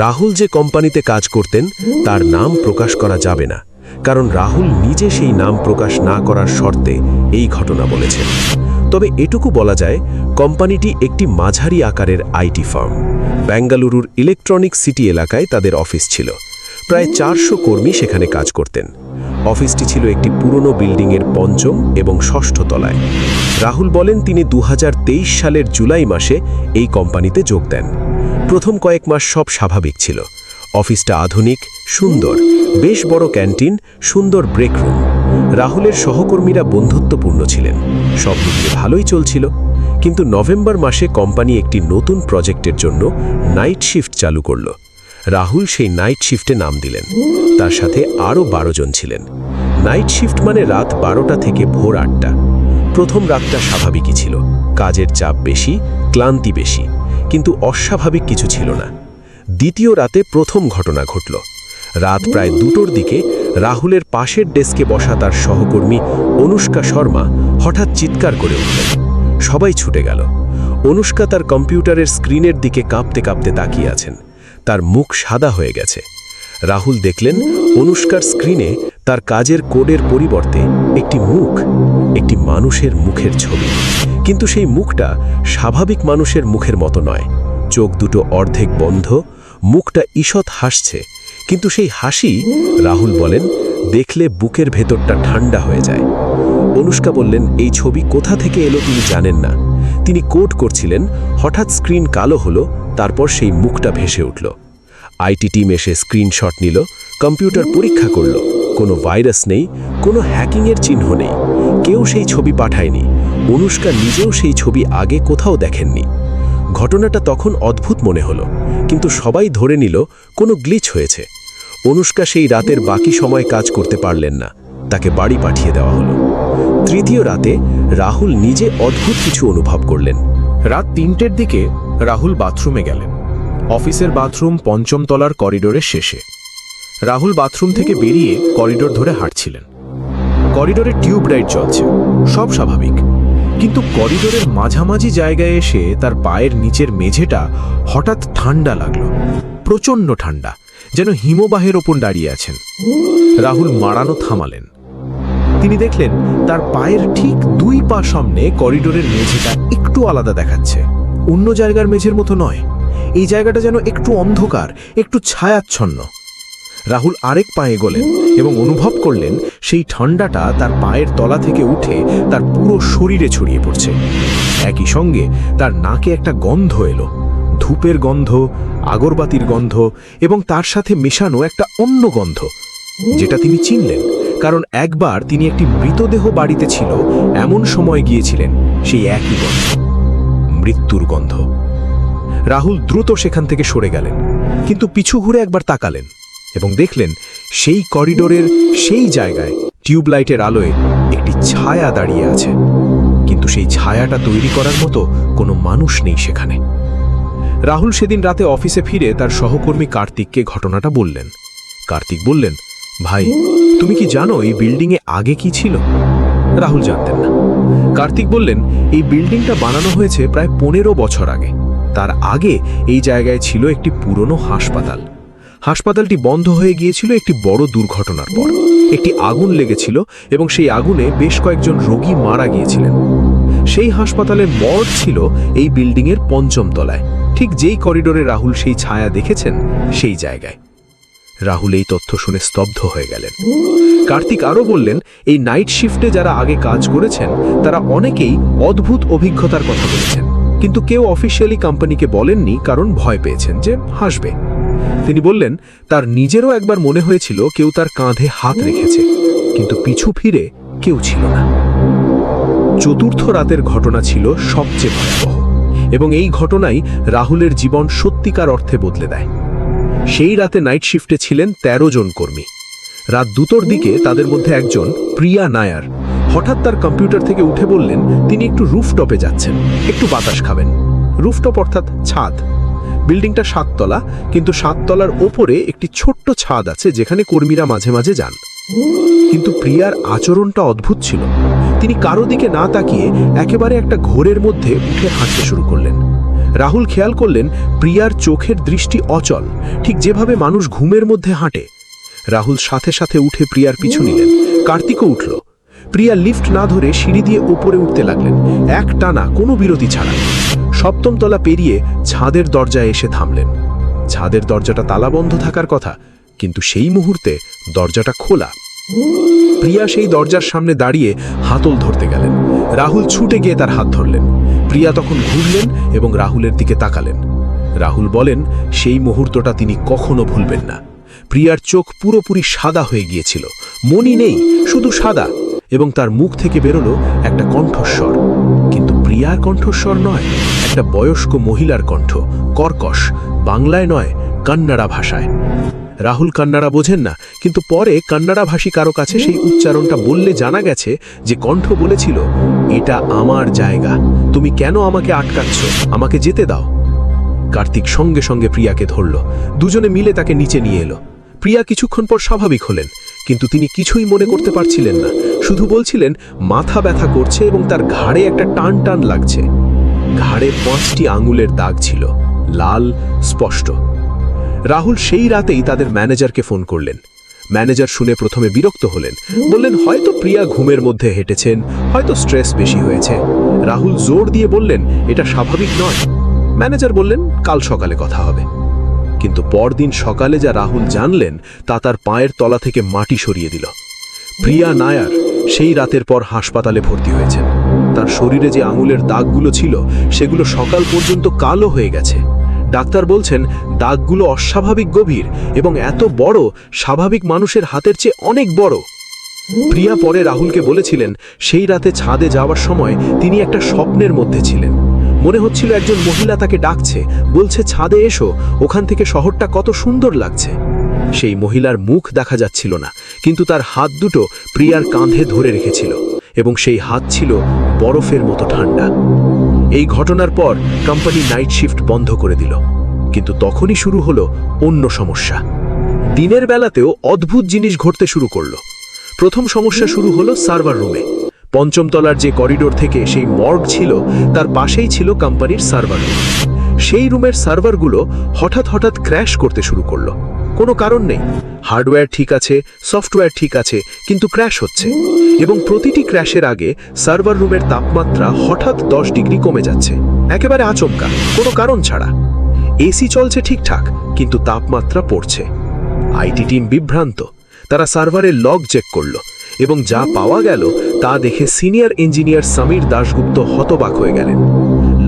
রাহুল যে কোম্পানিতে কাজ করতেন তার নাম প্রকাশ করা যাবে না, কারণ রাহুল নিজে সেই নাম প্রকাশ না করার শর্তে এই ঘটনা বলেছেন। তবে এটুকু বলা যায়, কোম্পানিটি একটি মাঝারি আকারের আইটি ফার্ম। বেঙ্গালুরুর ইলেকট্রনিক সিটি এলাকায় তাদের অফিস ছিল। প্রায় 400 কর্মী সেখানে কাজ করতেন। অফিসটি ছিল একটি পুরনো বিল্ডিংয়ের 5ম এবং 6ষ্ঠ তলায়। রাহুল বলেন, তিনি 2023 সালের জুলাই মাসে এই কোম্পানিতে যোগ দেন। প্রথম কয়েক মাস সব স্বাভাবিক ছিল। অফিসটা আধুনিক, সুন্দর, বেশ বড় ক্যান্টিন, সুন্দর ব্রেক রুম। রাহুলের সহকর্মীরা বন্ধুত্বপূর্ণ ছিলেন, সব মিলিয়ে ভালোই চলছিল। কিন্তু নভেম্বর মাসে কোম্পানি একটি নতুন প্রজেক্টের জন্য নাইট শিফট চালু করল। রাহুল সেই নাইট শিফটে নাম দিলেন। তার সাথে আরও 12 জন ছিলেন। নাইট শিফট মানে রাত 12টা থেকে ভোর 8টা। প্রথম রাতটা স্বাভাবিকই ছিল, কাজের চাপ বেশি, ক্লান্তি বেশি, কিন্তু অস্বাভাবিক কিছু ছিল না। দ্বিতীয় রাতে প্রথম ঘটনা ঘটল। রাত প্রায় 2টোর দিকে রাহুলের পাশের ডেস্কে বসা তার সহকর্মী অনুষ্কা শর্মা হঠাৎ চিৎকার করে উঠলেন। সবাই ছুটে গেল। অনুষ্কা তার কম্পিউটারের স্ক্রিনের দিকে কাঁপতে কাঁপতে তাকিয়ে আছেন। তার মুখ সাদা হয়ে গেছে। রাহুল দেখলেন অনুষ্কার স্ক্রিনে তার কাজের কোডের পরিবর্তে একটি মুখ, একটি মানুষের মুখের ছবি। কিন্তু সেই মুখটা স্বাভাবিক মানুষের মুখের মতো নয়। চোখ দুটো অর্ধেক বন্ধ, মুখটা ঈষৎ হাসছে, কিন্তু সেই হাসি, রাহুল বলেন, দেখলে বুকের ভেতরটা ঠান্ডা হয়ে যায়। অনুষ্কা বললেন, এই ছবি কোথা থেকে এলো তিনি জানেন না। তিনি কোড করছিলেন, হঠাৎ স্ক্রিন কালো হলো, তারপর সেই মুখটা ভেসে উঠল। আইটি টিম এসে স্ক্রিনশট নিল, কম্পিউটার পরীক্ষা করল, কোনো ভাইরাস নেই, কোনো হ্যাকিংয়ের চিহ্ন নেই। কেউ সেই ছবি পাঠায়নি। অনুষ্কা নিজেও সেই ছবি আগে কোথাও দেখেননি। ঘটনাটা তখন অদ্ভুত মনে হলো, কিন্তু সবাই ধরে নিল কোনো গ্লিচ হয়েছে। অনুষ্কা সেই রাতের বাকি সময় কাজ করতে পারলেন না, তাকে বাড়ি পাঠিয়ে দেওয়া হলো। তৃতীয় রাতে রাহুল নিজে অদ্ভুত কিছু অনুভব করলেন। রাত 3টের দিকে রাহুল বাথরুমে গেলেন। অফিসের বাথরুম 5ম তলার করিডোরের শেষে। রাহুল বাথরুম থেকে বেরিয়ে করিডোর ধরে হাঁটছিলেন। করিডোরে টিউব লাইট জ্বলছে, সব স্বাভাবিক, কিন্তু করিডোরের মাঝামাঝি জায়গায় এসে তার পায়ের নিচের মেঝেটা হঠাৎ ঠান্ডা লাগলো। প্রচণ্ড ঠান্ডা, যেন হিমবাহের ওপর দাঁড়িয়ে আছেন। রাহুল মারানো থামালেন। তিনি দেখলেন তার পায়ের ঠিক 2 পা সামনে করিডোরের মেঝেটা একটু আলাদা দেখাচ্ছে। অন্য জায়গার মেঝের মতো নয়, এই জায়গাটা যেন একটু অন্ধকার, একটু ছায়াচ্ছন্ন। রাহুল আরেক পা এগোলেন এবং অনুভব করলেন সেই ঠান্ডাটা তার পায়ের তলা থেকে উঠে তার পুরো শরীরে ছড়িয়ে পড়ছে। একই সঙ্গে তার নাকে একটা গন্ধ এলো, ধূপের গন্ধ, আগরবাতির গন্ধ এবং তার সাথে মেশানো একটা অন্য গন্ধ, যেটা তিনি চিনলেন, কারণ একবার তিনি একটি মৃতদেহ বাড়িতে ছিল এমন সময় গিয়েছিলেন সেই একই গন্ধ, মৃত্যুর গন্ধ। রাহুল দ্রুত সেখান থেকে সরে গেলেন, কিন্তু পিছু ঘুরে একবার তাকালেন এবং দেখলেন সেই করিডোরের সেই জায়গায় টিউবলাইটের আলোয় একটি ছায়া দাঁড়িয়ে আছে, কিন্তু সেই ছায়াটা তৈরি করার মতো কোনো মানুষ নেই সেখানে। রাহুল সেদিন রাতে অফিসে ফিরে তার সহকর্মী কার্তিককে ঘটনাটা বললেন। কার্তিক বললেন, ভাই, তুমি কি জানো এই বিল্ডিংয়ে আগে কি ছিল? রাহুল জানতেন না। কার্তিক বললেন, এই বিল্ডিংটা বানানো হয়েছে প্রায় 15 বছর আগে। তার আগে এই জায়গায় ছিল একটি পুরনো হাসপাতাল। হাসপাতালটি বন্ধ হয়ে গিয়েছিল একটি বড় দুর্ঘটনার পর। একটি আগুন লেগেছিল এবং সেই আগুনে বেশ কয়েকজন রোগী মারা গিয়েছিলেন। সেই হাসপাতালের মর্গ ছিল এই বিল্ডিংয়ের 5ম তলায়, ঠিক যেই করিডোরে রাহুল সেই ছায়া দেখেছেন সেই জায়গায়। রাহুল এই তথ্য শুনে স্তব্ধ হয়ে গেলেন। কার্তিক আরও বললেন, এই নাইট শিফটে যারা আগে কাজ করেছেন তারা অনেকেই অদ্ভুত অভিজ্ঞতার কথা বলেছেন, কিন্তু কেউ অফিসিয়ালি কোম্পানিকে বলেননি, কারণ ভয় পেয়েছেন যে হাসবে। তিনি বললেন, তার নিজেরও একবার মনে হয়েছিল কেউ তার কাঁধে হাত রেখেছে, কিন্তু পিছু ফিরে কেউ ছিল না। চতুর্থ রাতের ঘটনা ছিল সবচেয়ে ভয়াবহ, এবং এই ঘটনাই রাহুলের জীবন সত্যিকার অর্থে বদলে দেয়। সেই রাতে নাইট শিফটে ছিলেন 13 জন কর্মী। রাত 2টোর দিকে তাদের মধ্যে একজন, প্রিয়া নায়ার, হঠাৎ তার কম্পিউটার থেকে উঠে বললেন তিনি একটু রুফটপে যাচ্ছেন, একটু বাতাস খাবেন। রুফটপ অর্থাৎ ছাদ। বিল্ডিংটা 7 তলা, কিন্তু 7 তলার ওপরে একটি ছোট্ট ছাদ আছে যেখানে কর্মীরা মাঝে মাঝে যান। কিন্তু প্রিয়ার আচরণটা অদ্ভুত ছিল। তিনি কারো দিকে না তাকিয়ে একেবারে একটা ঘোরের মধ্যে উঠে হাঁটতে শুরু করলেন। রাহুল খেয়াল করলেন প্রিয়ার চোখের দৃষ্টি অচল, ঠিক যেভাবে মানুষ ঘুমের মধ্যে হাঁটে। রাহুল সাথে সাথে উঠে প্রিয়ার পিছু নিলেন। কার্তিকও উঠল। প্রিয়া লিফট না ধরে সিঁড়ি দিয়ে উপরে উঠতে লাগলেন, এক টানা, কোনো বিরতি ছাড়া। 7ম তলা পেরিয়ে ছাদের দরজায় এসে থামলেন। ছাদের দরজাটা তালাবন্ধ থাকার কথা, কিন্তু সেই মুহূর্তে দরজাটা খোলা। প্রিয়া সেই দরজার সামনে দাঁড়িয়ে হাতল ধরতে গেলেন। রাহুল ছুটে গিয়ে তার হাত ধরলেন। প্রিয়া তখন ঘুরলেন এবং রাহুলের দিকে তাকালেন। রাহুল বলেন, সেই মুহূর্তটা তিনি কখনো ভুলবেন না। প্রিয়ার চোখ পুরোপুরি সাদা হয়ে গিয়েছিল, মনি নেই, শুধু সাদা, এবং তার মুখ থেকে বেরোলো একটা কণ্ঠস্বর, কিন্তু প্রিয়ার কণ্ঠস্বর নয়, একটা বয়স্ক মহিলার কণ্ঠ, কর্কশ, বাংলায় নয়, কন্নড়া ভাষায়। রাহুল কন্নড়া বোঝেন না, কিন্তু পরে কন্নড়া ভাষী কারো কাছে সেই উচ্চারণটা বললে জানা গেছে যে কণ্ঠ বলেছিল, এটা আমার জায়গা, তুমি কেন আমাকে আটকাচ্ছ, আমাকে যেতে দাও। কার্তিক সঙ্গে সঙ্গে প্রিয়াকে ধরল, দুজনে মিলে তাকে নিচে নিয়ে এলো। প্রিয়া কিছুক্ষণ পর স্বাভাবিক হলেন, কিন্তু তিনি কিছুই মনে করতে পারছিলেন না, শুধু বলছিলেন মাথা ব্যথা করছে এবং তার ঘাড়ে একটা টান টান লাগছে। ঘাড়ে 5টি আঙুলের দাগ ছিল, লাল, স্পষ্ট। রাহুল সেই রাতেই তাদের ম্যানেজারকে ফোন করলেন। ম্যানেজার শুনে প্রথমে বিরক্ত হলেন, বললেন হয়তো প্রিয়া ঘুমের মধ্যে হেঁটেছেন, হয়তো স্ট্রেস বেশি হয়েছে। রাহুল জোর দিয়ে বললেন এটা স্বাভাবিক নয়। ম্যানেজার বললেন কাল সকালে কথা হবে। কিন্তু পরদিন সকালে যা রাহুল জানলেন তা তার পায়ের তলা থেকে মাটি সরিয়ে দিল। প্রিয়া নায়ার সেই রাতের পর হাসপাতালে ভর্তি হয়েছেন। তার শরীরে যে আঙুলের দাগগুলো ছিল সেগুলো সকাল পর্যন্ত কালো হয়ে গেছে। ডাক্তার বলছেন দাগগুলো অস্বাভাবিক গভীর এবং এত বড়, স্বাভাবিক মানুষের হাতের চেয়ে অনেক বড়। প্রিয়া পরে রাহুলকে বলেছিলেন সেই রাতে ছাদে যাওয়ার সময় তিনি একটা স্বপ্নের মধ্যে ছিলেন। মনে হচ্ছিল একজন মহিলা তাকে ডাকছে, বলছে ছাদে এসো, ওখান থেকে শহরটা কত সুন্দর লাগছে। সেই মহিলার মুখ দেখা যাচ্ছিল না, কিন্তু তার হাত দুটো প্রিয়ার কাঁধে ধরে রেখেছিল এবং সেই হাত ছিল বরফের মতো ঠান্ডা। এই ঘটনার পর কোম্পানি নাইট শিফট বন্ধ করে দিল। কিন্তু তখনই শুরু হলো অন্য সমস্যা। দিনের বেলাতেও অদ্ভুত জিনিস ঘটতে শুরু করলো। প্রথম সমস্যা শুরু হলো সার্ভার রুমে। 5ম তলার যে করিডোর থেকে সেই মর্গ ছিল তার পাশেই ছিল কোম্পানির সার্ভার রুম। সেই রুমের সার্ভারগুলো হঠাৎ হঠাৎ ক্র্যাশ করতে শুরু করলো। কোনো কারণ নেই, হার্ডওয়্যার ঠিক আছে, সফটওয়্যার ঠিক আছে, কিন্তু ক্র্যাশ হচ্ছে। এবং প্রতিটি ক্র্যাশের আগে সার্ভার রুমের তাপমাত্রা হঠাৎ 10 ডিগ্রি কমে যাচ্ছে, একেবারে আচমকা, কোনো কারণ ছাড়া। এসি চলছে ঠিকঠাক, কিন্তু তাপমাত্রা পড়ছে। আইটি টিম বিভ্রান্ত। তারা সার্ভারের লগ চেক করলো এবং যা পাওয়া গেল তা দেখে সিনিয়র ইঞ্জিনিয়ার সমীর দাশগুপ্ত হতবাক হয়ে গেলেন।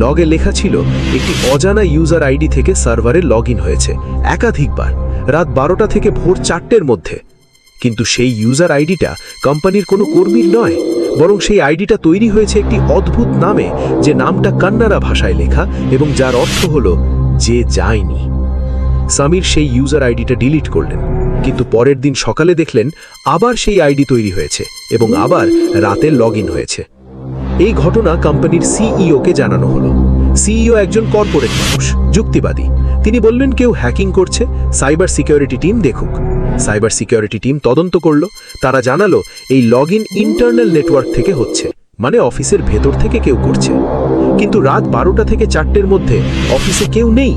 লগে লেখা ছিল একটি অজানা ইউজার আইডি থেকে সার্ভারে লগ ইন হয়েছে একাধিকবার, রাত 12টা থেকে ভোর 4টের মধ্যে। কিন্তু সেই ইউজার আইডিটা কোম্পানির কোনো কর্মীর নয়, বরং সেই আইডিটা তৈরি হয়েছে একটি অদ্ভুত নামে, যে নামটা কন্নড়া ভাষায় লেখা এবং যার অর্থ হলো যে যায়নি। সমীর সেই ইউজার আইডিটা ডিলিট করলেন, কিন্তু পরের দিন সকালে দেখলেন আবার সেই আইডি তৈরি হয়েছে এবং আবার রাতে লগ ইন হয়েছে। এই ঘটনা কোম্পানির সিইওকে জানানো হলো। সিইও একজন কর্পোরেট মানুষ, যুক্তিবাদী। তিনি বললেন কেউ হ্যাকিং করছে, সাইবার সিকিউরিটি টিম দেখুক। সাইবার সিকিউরিটি টিম তদন্ত করল। তারা জানালো এই লগ ইন ইন্টারনাল নেটওয়ার্ক থেকে হচ্ছে, মানে অফিসের ভেতর থেকে কেউ করছে। কিন্তু রাত 12টা থেকে 4টের মধ্যে অফিসে কেউ নেই।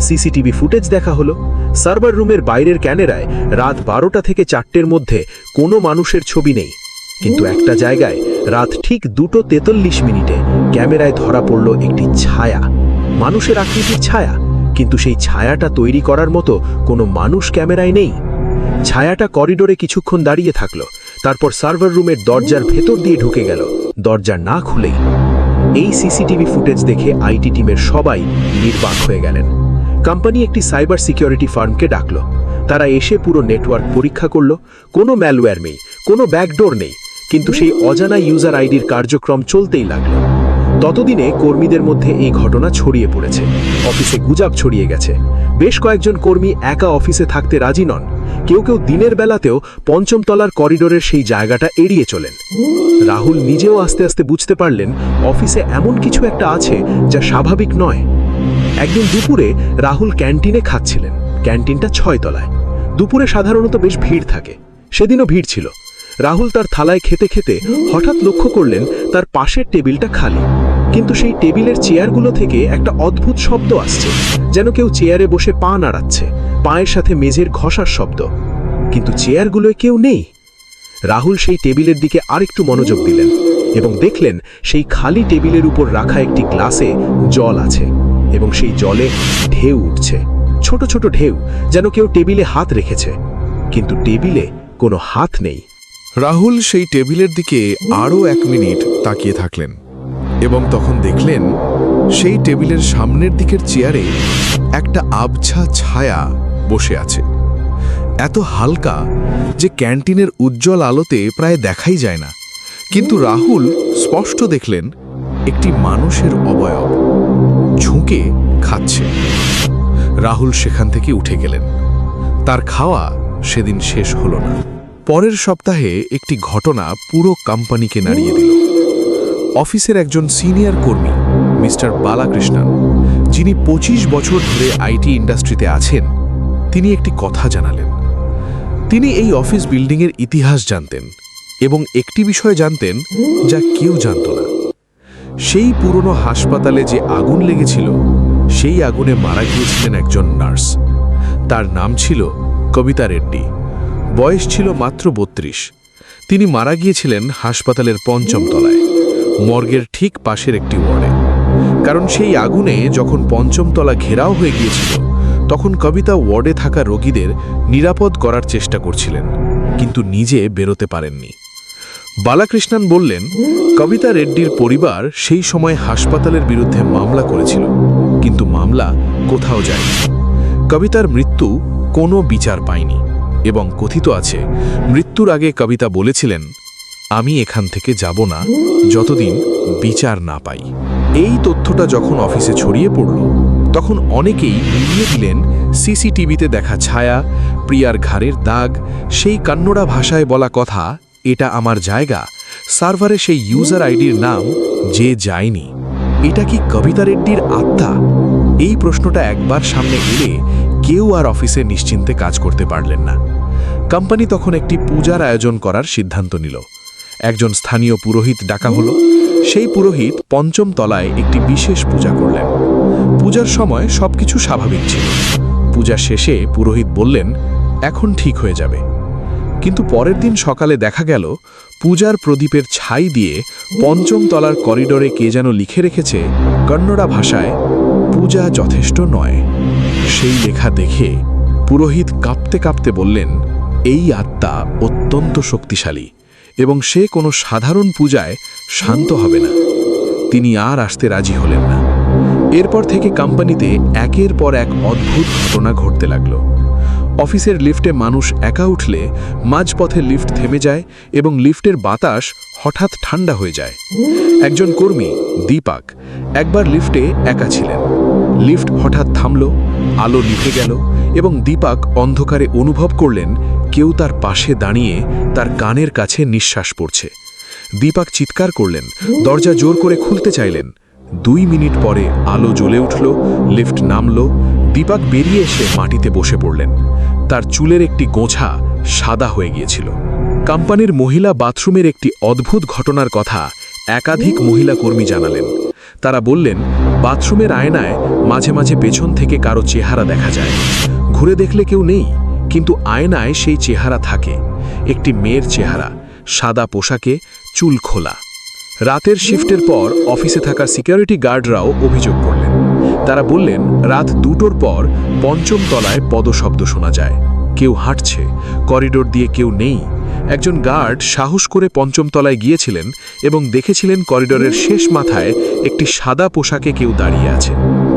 সিসিটিভি ফুটেজ দেখা হলো। সার্ভার রুমের বাইরের ক্যামেরায় রাত 12টা থেকে 4টের মধ্যে কোনো মানুষের ছবি নেই, কিন্তু একটা জায়গায় রাত ঠিক 2:43 ক্যামেরায় ধরা পড়ল একটি ছায়া, মানুষের আকৃতির ছায়া, কিন্তু সেই ছায়াটা তৈরি করার মতো কোনো মানুষ ক্যামেরায় নেই। ছায়াটা করিডোরে কিছুক্ষণ দাঁড়িয়ে থাকলো, তারপর সার্ভার রুমের দরজার ভেতর দিয়ে ঢুকে গেল, দরজা না খুলেই। এই সিসিটিভি ফুটেজ দেখে আইটি টিমের সবাই নির্বাক হয়ে গেলেন। কোম্পানি একটি সাইবার সিকিউরিটি ফার্মকে ডাকলো। তারা এসে পুরো নেটওয়ার্ক পরীক্ষা করলো। কোনো ম্যালওয়্যার নেই, কোনো ব্যাকডোর নেই, কিন্তু সেই অজানা ইউজার আইডির কার্যক্রম চলতেই লাগলো। ততদিনে কর্মীদের মধ্যে এই ঘটনা ছড়িয়ে পড়েছে। অফিসে গুজব ছড়িয়ে গেছে। বেশ কয়েকজন কর্মী একা অফিসে থাকতে রাজি নন। কেউ কেউ দিনের বেলাতেও 5ম তলার করিডোরের সেই জায়গাটা এড়িয়ে চলেন। রাহুল নিজেও আস্তে আস্তে বুঝতে পারলেন অফিসে এমন কিছু একটা আছে যা স্বাভাবিক নয়। একদিন দুপুরে রাহুল ক্যান্টিনে খাচ্ছিলেন। ক্যান্টিনটা 6 তলায়। দুপুরে সাধারণত বেশ ভিড় থাকে, সেদিনও ভিড় ছিল। রাহুল তার থালায় খেতে খেতে হঠাৎ লক্ষ্য করলেন তার পাশের টেবিলটা খালি, কিন্তু সেই টেবিলের চেয়ারগুলো থেকে একটা অদ্ভুত শব্দ আসছে, যেন কেউ চেয়ারে বসে পা নাড়াচ্ছে, পায়ের সাথে মেঝের ঘষার শব্দ, কিন্তু চেয়ারগুলোয় কেউ নেই। রাহুল সেই টেবিলের দিকে আরেকটু মনোযোগ দিলেন এবং দেখলেন সেই খালি টেবিলের উপর রাখা একটি গ্লাসে জল আছে এবং সেই জলে ঢেউ উঠছে, ছোট ছোট ঢেউ, যেন কেউ টেবিলে হাত রেখেছে, কিন্তু টেবিলে কোনো হাত নেই। রাহুল সেই টেবিলের দিকে আরও 1 মিনিট তাকিয়ে থাকলেন এবং তখন দেখলেন সেই টেবিলের সামনের দিকের চেয়ারে একটা আবছা ছায়া বসে আছে, এত হালকা যে ক্যান্টিনের উজ্জ্বল আলোতে প্রায় দেখাই যায় না। কিন্তু রাহুল স্পষ্ট দেখলেন একটি মানুষের অবয়ব ঝুঁকে খাচ্ছে। রাহুল সেখান থেকে উঠে গেলেন। তার খাওয়া সেদিন শেষ হলো না। পরের সপ্তাহে একটি ঘটনা পুরো কোম্পানিকে নাড়িয়ে দিল। অফিসের একজন সিনিয়র কর্মী মিস্টার বালাকৃষ্ণন, যিনি 25 বছর ধরে আইটি ইন্ডাস্ট্রিতে আছেন, তিনি একটি কথা জানালেন। তিনি এই অফিস বিল্ডিংয়ের ইতিহাস জানতেন এবং একটি বিষয় জানতেন যা কেউ জানত না। সেই পুরনো হাসপাতালে যে আগুন লেগেছিল, সেই আগুনে মারা গিয়েছিলেন একজন নার্স। তার নাম ছিল কবিতা রেড্ডি। বয়স ছিল মাত্র 32। তিনি মারা গিয়েছিলেন হাসপাতালের 5ম তলায়, মর্গের ঠিক পাশের একটি ওয়ার্ডে। কারণ সেই আগুনে যখন 5ম তলা ঘেরাও হয়ে গিয়েছিল, তখন কবিতা ওয়ার্ডে থাকা রোগীদের নিরাপদ করার চেষ্টা করছিলেন, কিন্তু নিজে বেরোতে পারেননি। বালাকৃষ্ণন বললেন, কবিতা রেড্ডির পরিবার সেই সময় হাসপাতালের বিরুদ্ধে মামলা করেছিল, কিন্তু মামলা কোথাও যায়নি। কবিতার মৃত্যু কোনো বিচার পায়নি এবং কথিত আছে, মৃত্যুর আগে কবিতা বলেছিলেন, আমি এখান থেকে যাব না যতদিন বিচার না পাই। এই তথ্যটা যখন অফিসে ছড়িয়ে পড়ল, তখন অনেকেই মিলিয়ে দিলেন সিসিটিভিতে দেখা ছায়া, প্রিয়ার ঘাড়ের দাগ, সেই কান্নড়া ভাষায় বলা কথা, এটা আমার জায়গা, সার্ভারে সেই ইউজার আইডির নাম যে যায়নি। এটা কি কবিতা রেড্ডির আত্মা? এই প্রশ্নটা একবার সামনে এলে কেউ আর অফিসে নিশ্চিন্তে কাজ করতে পারলেন না। কোম্পানি তখন একটি পূজার আয়োজন করার সিদ্ধান্ত নিল। একজন স্থানীয় পুরোহিত ডাকা হলো। সেই পুরোহিত 5ম তলায় একটি বিশেষ পূজা করলেন। পূজার সময় সবকিছু স্বাভাবিক ছিল। পূজা শেষে পুরোহিত বললেন, এখন ঠিক হয়ে যাবে। কিন্তু পরের দিন সকালে দেখা গেল, পূজার প্রদীপের ছাই দিয়ে 5ম তলার করিডোরে কে যেন লিখে রেখেছে কন্নড়া ভাষায়, পূজা যথেষ্ট নয়। সেই লেখা দেখে পুরোহিত কাঁপতে কাঁপতে বললেন, এই আত্মা অত্যন্ত শক্তিশালী এবং সে কোনো সাধারণ পূজায় শান্ত হবে না। তিনি আর আসতে রাজি হলেন না। এরপর থেকে কোম্পানিতে একের পর এক অদ্ভুত ঘটনা ঘটতে লাগল। অফিসের লিফটে মানুষ একা উঠলে মাঝপথে লিফট থেমে যায় এবং লিফটের বাতাস হঠাৎ ঠান্ডা হয়ে যায়। একজন কর্মী দীপক একবার লিফটে একা ছিলেন। লিফট হঠাৎ থামল, আলো নিভে গেল এবং দীপক অন্ধকারে অনুভব করলেন কেউ তার পাশে দাঁড়িয়ে তার কানের কাছে নিঃশ্বাস পড়ছে। দীপক চিৎকার করলেন, দরজা জোর করে খুলতে চাইলেন। 2 মিনিট পরে আলো জ্বলে উঠল, লিফট নামল। দীপক বেরিয়ে এসে মাটিতে বসে পড়লেন। তার চুলের একটি গোছা সাদা হয়ে গিয়েছিল। কোম্পানির মহিলা বাথরুমের একটি অদ্ভুত ঘটনার কথা একাধিক মহিলা কর্মী জানালেন। তারা বললেন, বাথরুমের আয়নায় মাঝে মাঝে পেছন থেকে কারো চেহারা দেখা যায়। ঘুরে দেখলে কেউ নেই, কিন্তু আয়নায় সেই চেহারা থাকে। একটি মেয়ের চেহারা, সাদা পোশাকে, চুল খোলা। রাতের শিফটের পর অফিসে থাকা সিকিউরিটি গার্ডরাও অভিযোগ করলেন। তারা বললেন, রাত 2টোর পর 5ম তলায় পদশব্দ শোনা যায়। কেউ হাঁটছে, করিডোর দিয়ে কেউ নেই। একজন গার্ড সাহস করে 5ম তলায় গিয়েছিলেন এবং দেখেছিলেন করিডোরের শেষ মাথায় একটি সাদা পোশাকে কেউ দাঁড়িয়ে আছে।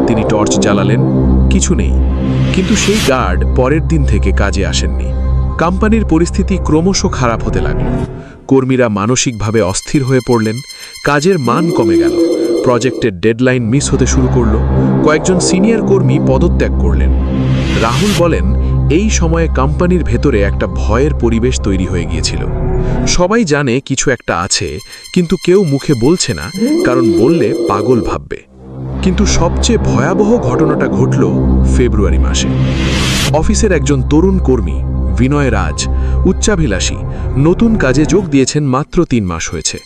তিনি টর্চ জ্বালালেন, কিছু নেই। কিন্তু সেই গার্ড পরের দিন থেকে কাজে আসেননি। কোম্পানির পরিস্থিতি ক্রমশ খারাপ হতে লাগল। কর্মীরা মানসিকভাবে অস্থির হয়ে পড়লেন। কাজের মান কমে গেল। প্রজেক্টের ডেডলাইন মিস হতে শুরু করল। কয়েকজন সিনিয়র কর্মী পদত্যাগ করলেন। রাহুল বলেন, এই সময়ে কোম্পানির ভেতরে একটা ভয়ের পরিবেশ তৈরি হয়ে গিয়েছিল। সবাই জানে কিছু একটা আছে, কিন্তু কেউ মুখে বলছে না, কারণ বললে পাগল ভাববে। কিন্তু সবচেয়ে ভয়াবহ ঘটনাটা ঘটল ফেব্রুয়ারি মাসে। অফিসের একজন তরুণ কর্মী বিনয় রাজ, উচ্চাভিলাষী, নতুন কাজে যোগ দিয়েছেন, মাত্র 3 মাস হয়েছে।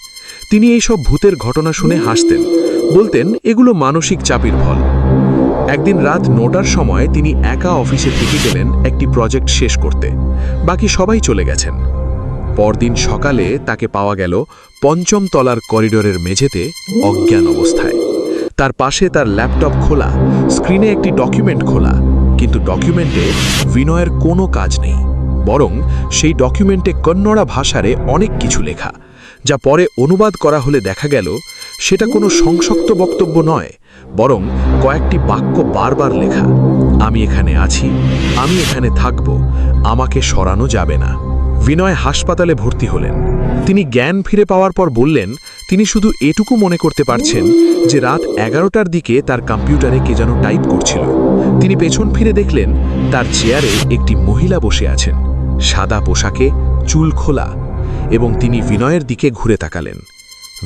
তিনি এই সব ভূতের ঘটনা শুনে হাসতেন, বলতেন এগুলো মানসিক চাপের ফল। একদিন রাত 9টার সময় তিনি একা অফিসে থেকে গেলেন একটি প্রজেক্ট শেষ করতে। বাকি সবাই চলে গেছেন। পরদিন সকালে তাকে পাওয়া গেল 5ম তলার করিডোরের মেঝেতে অজ্ঞান অবস্থায়। তার পাশে তার ল্যাপটপ খোলা, স্ক্রিনে একটি ডকুমেন্ট খোলা, কিন্তু ডকুমেন্টে বিনয়ের কোনো কাজ নেই। বরং সেই ডকুমেন্টে কন্নড়া ভাষারে অনেক কিছু লেখা, যা পরে অনুবাদ করা হলে দেখা গেল সেটা কোনো সংক্ষিপ্ত বক্তব্য নয়, বরং কয়েকটি বাক্য বারবার লেখা। আমি এখানে আছি, আমি এখানে থাকব, আমাকে সরানো যাবে না। বিনয় হাসপাতালে ভর্তি হলেন। তিনি জ্ঞান ফিরে পাওয়ার পর বললেন, তিনি শুধু এটুকু মনে করতে পারছেন যে রাত 11টার দিকে তার কম্পিউটারে কে যেন টাইপ করছিল। তিনি পেছন ফিরে দেখলেন তার চেয়ারে একটি মহিলা বসে আছেন, সাদা পোশাকে, চুল খোলা, এবং তিনি বিনয়ের দিকে ঘুরে তাকালেন।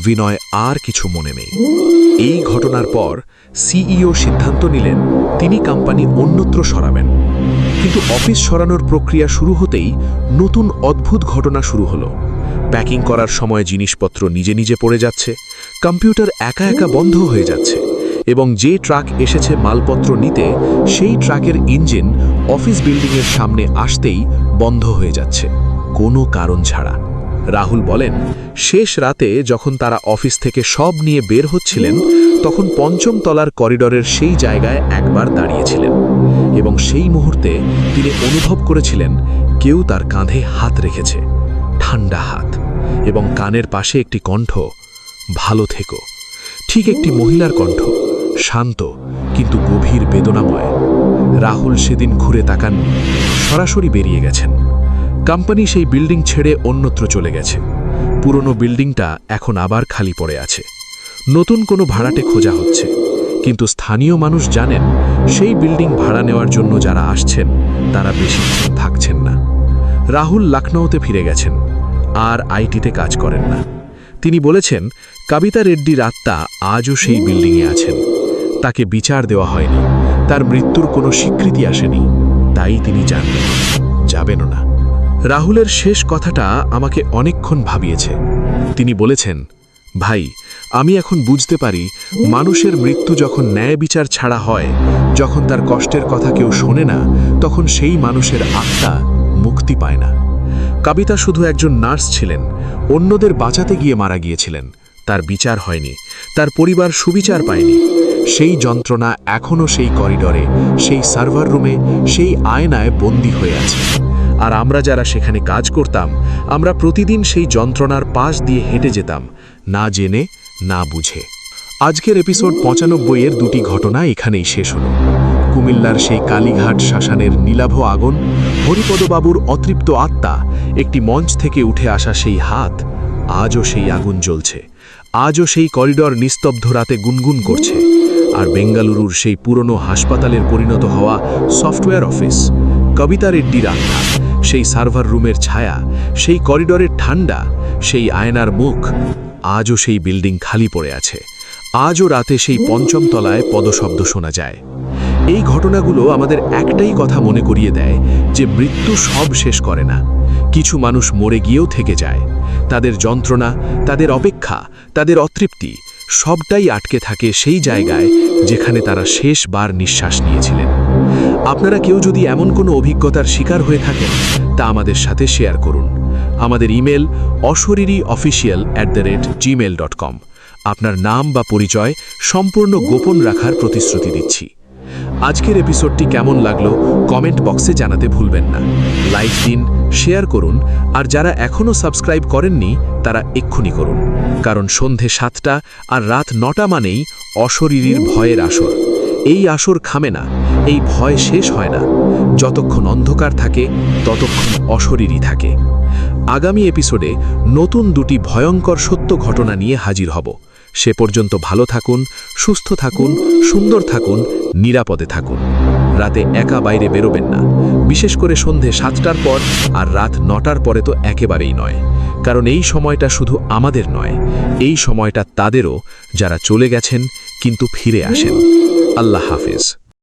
বিনয় আর কিছু মনে নেই। এই ঘটনার পর সিইও সিদ্ধান্ত নিলেন তিনি কোম্পানি অন্যত্র সরাবেন। কিন্তু অফিস সরানোর প্রক্রিয়া শুরু হতেই নতুন অদ্ভুত ঘটনা শুরু হলো। প্যাকিং করার সময় জিনিসপত্র নিজে নিজে পড়ে যাচ্ছে, কম্পিউটার একা একা বন্ধ হয়ে যাচ্ছে, এবং যে ট্রাক এসেছে মালপত্র নিতে সেই ট্রাকের ইঞ্জিন অফিস বিল্ডিংয়ের সামনে আসতেই বন্ধ হয়ে যাচ্ছে, কোনো কারণ ছাড়া। রাহুল বলেন, শেষ রাতে যখন তারা অফিস থেকে সব নিয়ে বের হচ্ছিলেন তখন ৫ম তলার করিডরের সেই জায়গায় একবার দাঁড়িয়েছিলেন, এবং সেই মুহূর্তে তিনি অনুভব করেছিলেন কেউ তার কাঁধে হাত রেখেছে, ঠান্ডা হাত, এবং কানের পাশে একটি কণ্ঠ, ভালো থেকো। ঠিক একটি মহিলার কণ্ঠ, শান্ত কিন্তু গভীর বেদনাময়। রাহুল সেদিন ঘুরে তাকাননি, সরাসরি বেরিয়ে গেছেন। কোম্পানি সেই বিল্ডিং ছেড়ে অন্যত্র চলে গেছে। পুরনো বিল্ডিংটা এখন আবার খালি পড়ে আছে। নতুন কোনো ভাড়াটে খোঁজা হচ্ছে, কিন্তু স্থানীয় মানুষ জানেন সেই বিল্ডিং ভাড়া নেওয়ার জন্য যারা আসছেন তারা বেশিক্ষণ থাকছেন না। রাহুল লখনৌতে ফিরে গেছেন, আর আইটিতে কাজ করেন না। তিনি বলেছেন কবিতা রেড্ডির আত্মা আজও সেই বিল্ডিংয়ে আছেন। তাকে বিচার দেওয়া হয়নি, তার মৃত্যুর কোনো স্বীকৃতি আসেনি, তাই তিনি যাবেনও না। রাহুলের শেষ কথাটা আমাকে অনেকক্ষণ ভাবিয়েছে। তিনি বলেছেন, ভাই, আমি এখন বুঝতে পারি মানুষের মৃত্যু যখন ন্যায় বিচার ছাড়া হয়, যখন তার কষ্টের কথা কেউ শোনে না, তখন সেই মানুষের আত্মা মুক্তি পায় না। কবিতা শুধু একজন নার্স ছিলেন, অন্যদের বাঁচাতে গিয়ে মারা গিয়েছিলেন। তার বিচার হয়নি, তার পরিবার সুবিচার পায়নি। সেই যন্ত্রণা এখনও সেই করিডরে, সেই সার্ভার রুমে, সেই আয়নায় বন্দী হয়ে আছে। আর আমরা যারা সেখানে কাজ করতাম, আমরা প্রতিদিন সেই যন্ত্রণার পাশ দিয়ে হেঁটে যেতাম, না জেনে না বুঝে। আজকের এপিসোড ৯৫-এর দুটি ঘটনা এখানেই শেষ হলো। কুমিল্লার সেই কালীঘাট শ্মশানের নীলাভ আগুন, হরিপদবাবুর অতৃপ্ত আত্মা, একটি মঞ্চ থেকে উঠে আসা সেই হাত, আজও সেই আগুন জ্বলছে, আজও সেই করিডর নিস্তব্ধ রাতে গুনগুন করছে। আর বেঙ্গালুরুর সেই পুরনো হাসপাতালের পরিণত হওয়া সফটওয়্যার অফিস, কবিতা রেড্ডির আত্মা, সেই সার্ভার রুমের ছায়া, সেই করিডরের ঠান্ডা, সেই আয়নার মুখ, আজও সেই বিল্ডিং খালি পড়ে আছে। আজও রাতে সেই ৫ম তলায় পদশব্দ শোনা যায়। এই ঘটনাগুলো আমাদের একটাই কথা মনে করিয়ে দেয় যে মৃত্যু সব শেষ করে না। কিছু মানুষ মরে গিয়েও থেকে যায়। তাদের যন্ত্রণা, তাদের অপেক্ষা, তাদের অতৃপ্তি সবটাই আটকে থাকে সেই জায়গায় যেখানে তারা শেষবার নিঃশ্বাস নিয়েছিলেন। আপনারা কেউ যদি এমন কোনো অভিজ্ঞতার শিকার হয়ে থাকেন, তা আমাদের সাথে শেয়ার করুন। আমাদের ইমেল oshoriri@gmail.com। আপনার নাম বা পরিচয় সম্পূর্ণ গোপন রাখার প্রতিশ্রুতি দিচ্ছি। আজকের এপিসোডটি কেমন লাগলো কমেন্ট বক্সে জানাতে ভুলবেন না। লাইক দিন, শেয়ার করুন, আর যারা এখনও সাবস্ক্রাইব করেননি তারা এক্ষুনি করুন, কারণ সন্ধে ৭টা আর রাত ৯টা মানেই অশরীরীর ভয়ের আসর। এই আসর থামে না, এই ভয় শেষ হয় না। যতক্ষণ অন্ধকার থাকে ততক্ষণ অশরীরী থাকে। আগামী এপিসোডে নতুন দুটি ভয়ঙ্কর সত্য ঘটনা নিয়ে হাজির হব। সে পর্যন্ত ভালো থাকুন, সুস্থ থাকুন, সুন্দর থাকুন, নিরাপদে থাকুন। রাতে একা বাইরে বেরোবেন না, বিশেষ করে সন্ধে ৭টার পর, আর রাত ৯টার পরে তো একেবারেই নয়। কারণ এই সময়টা শুধু আমাদের নয়, এই সময়টা তাদেরও যারা চলে গেছেন কিন্তু ফিরে আসেন। আল্লাহ হাফেজ।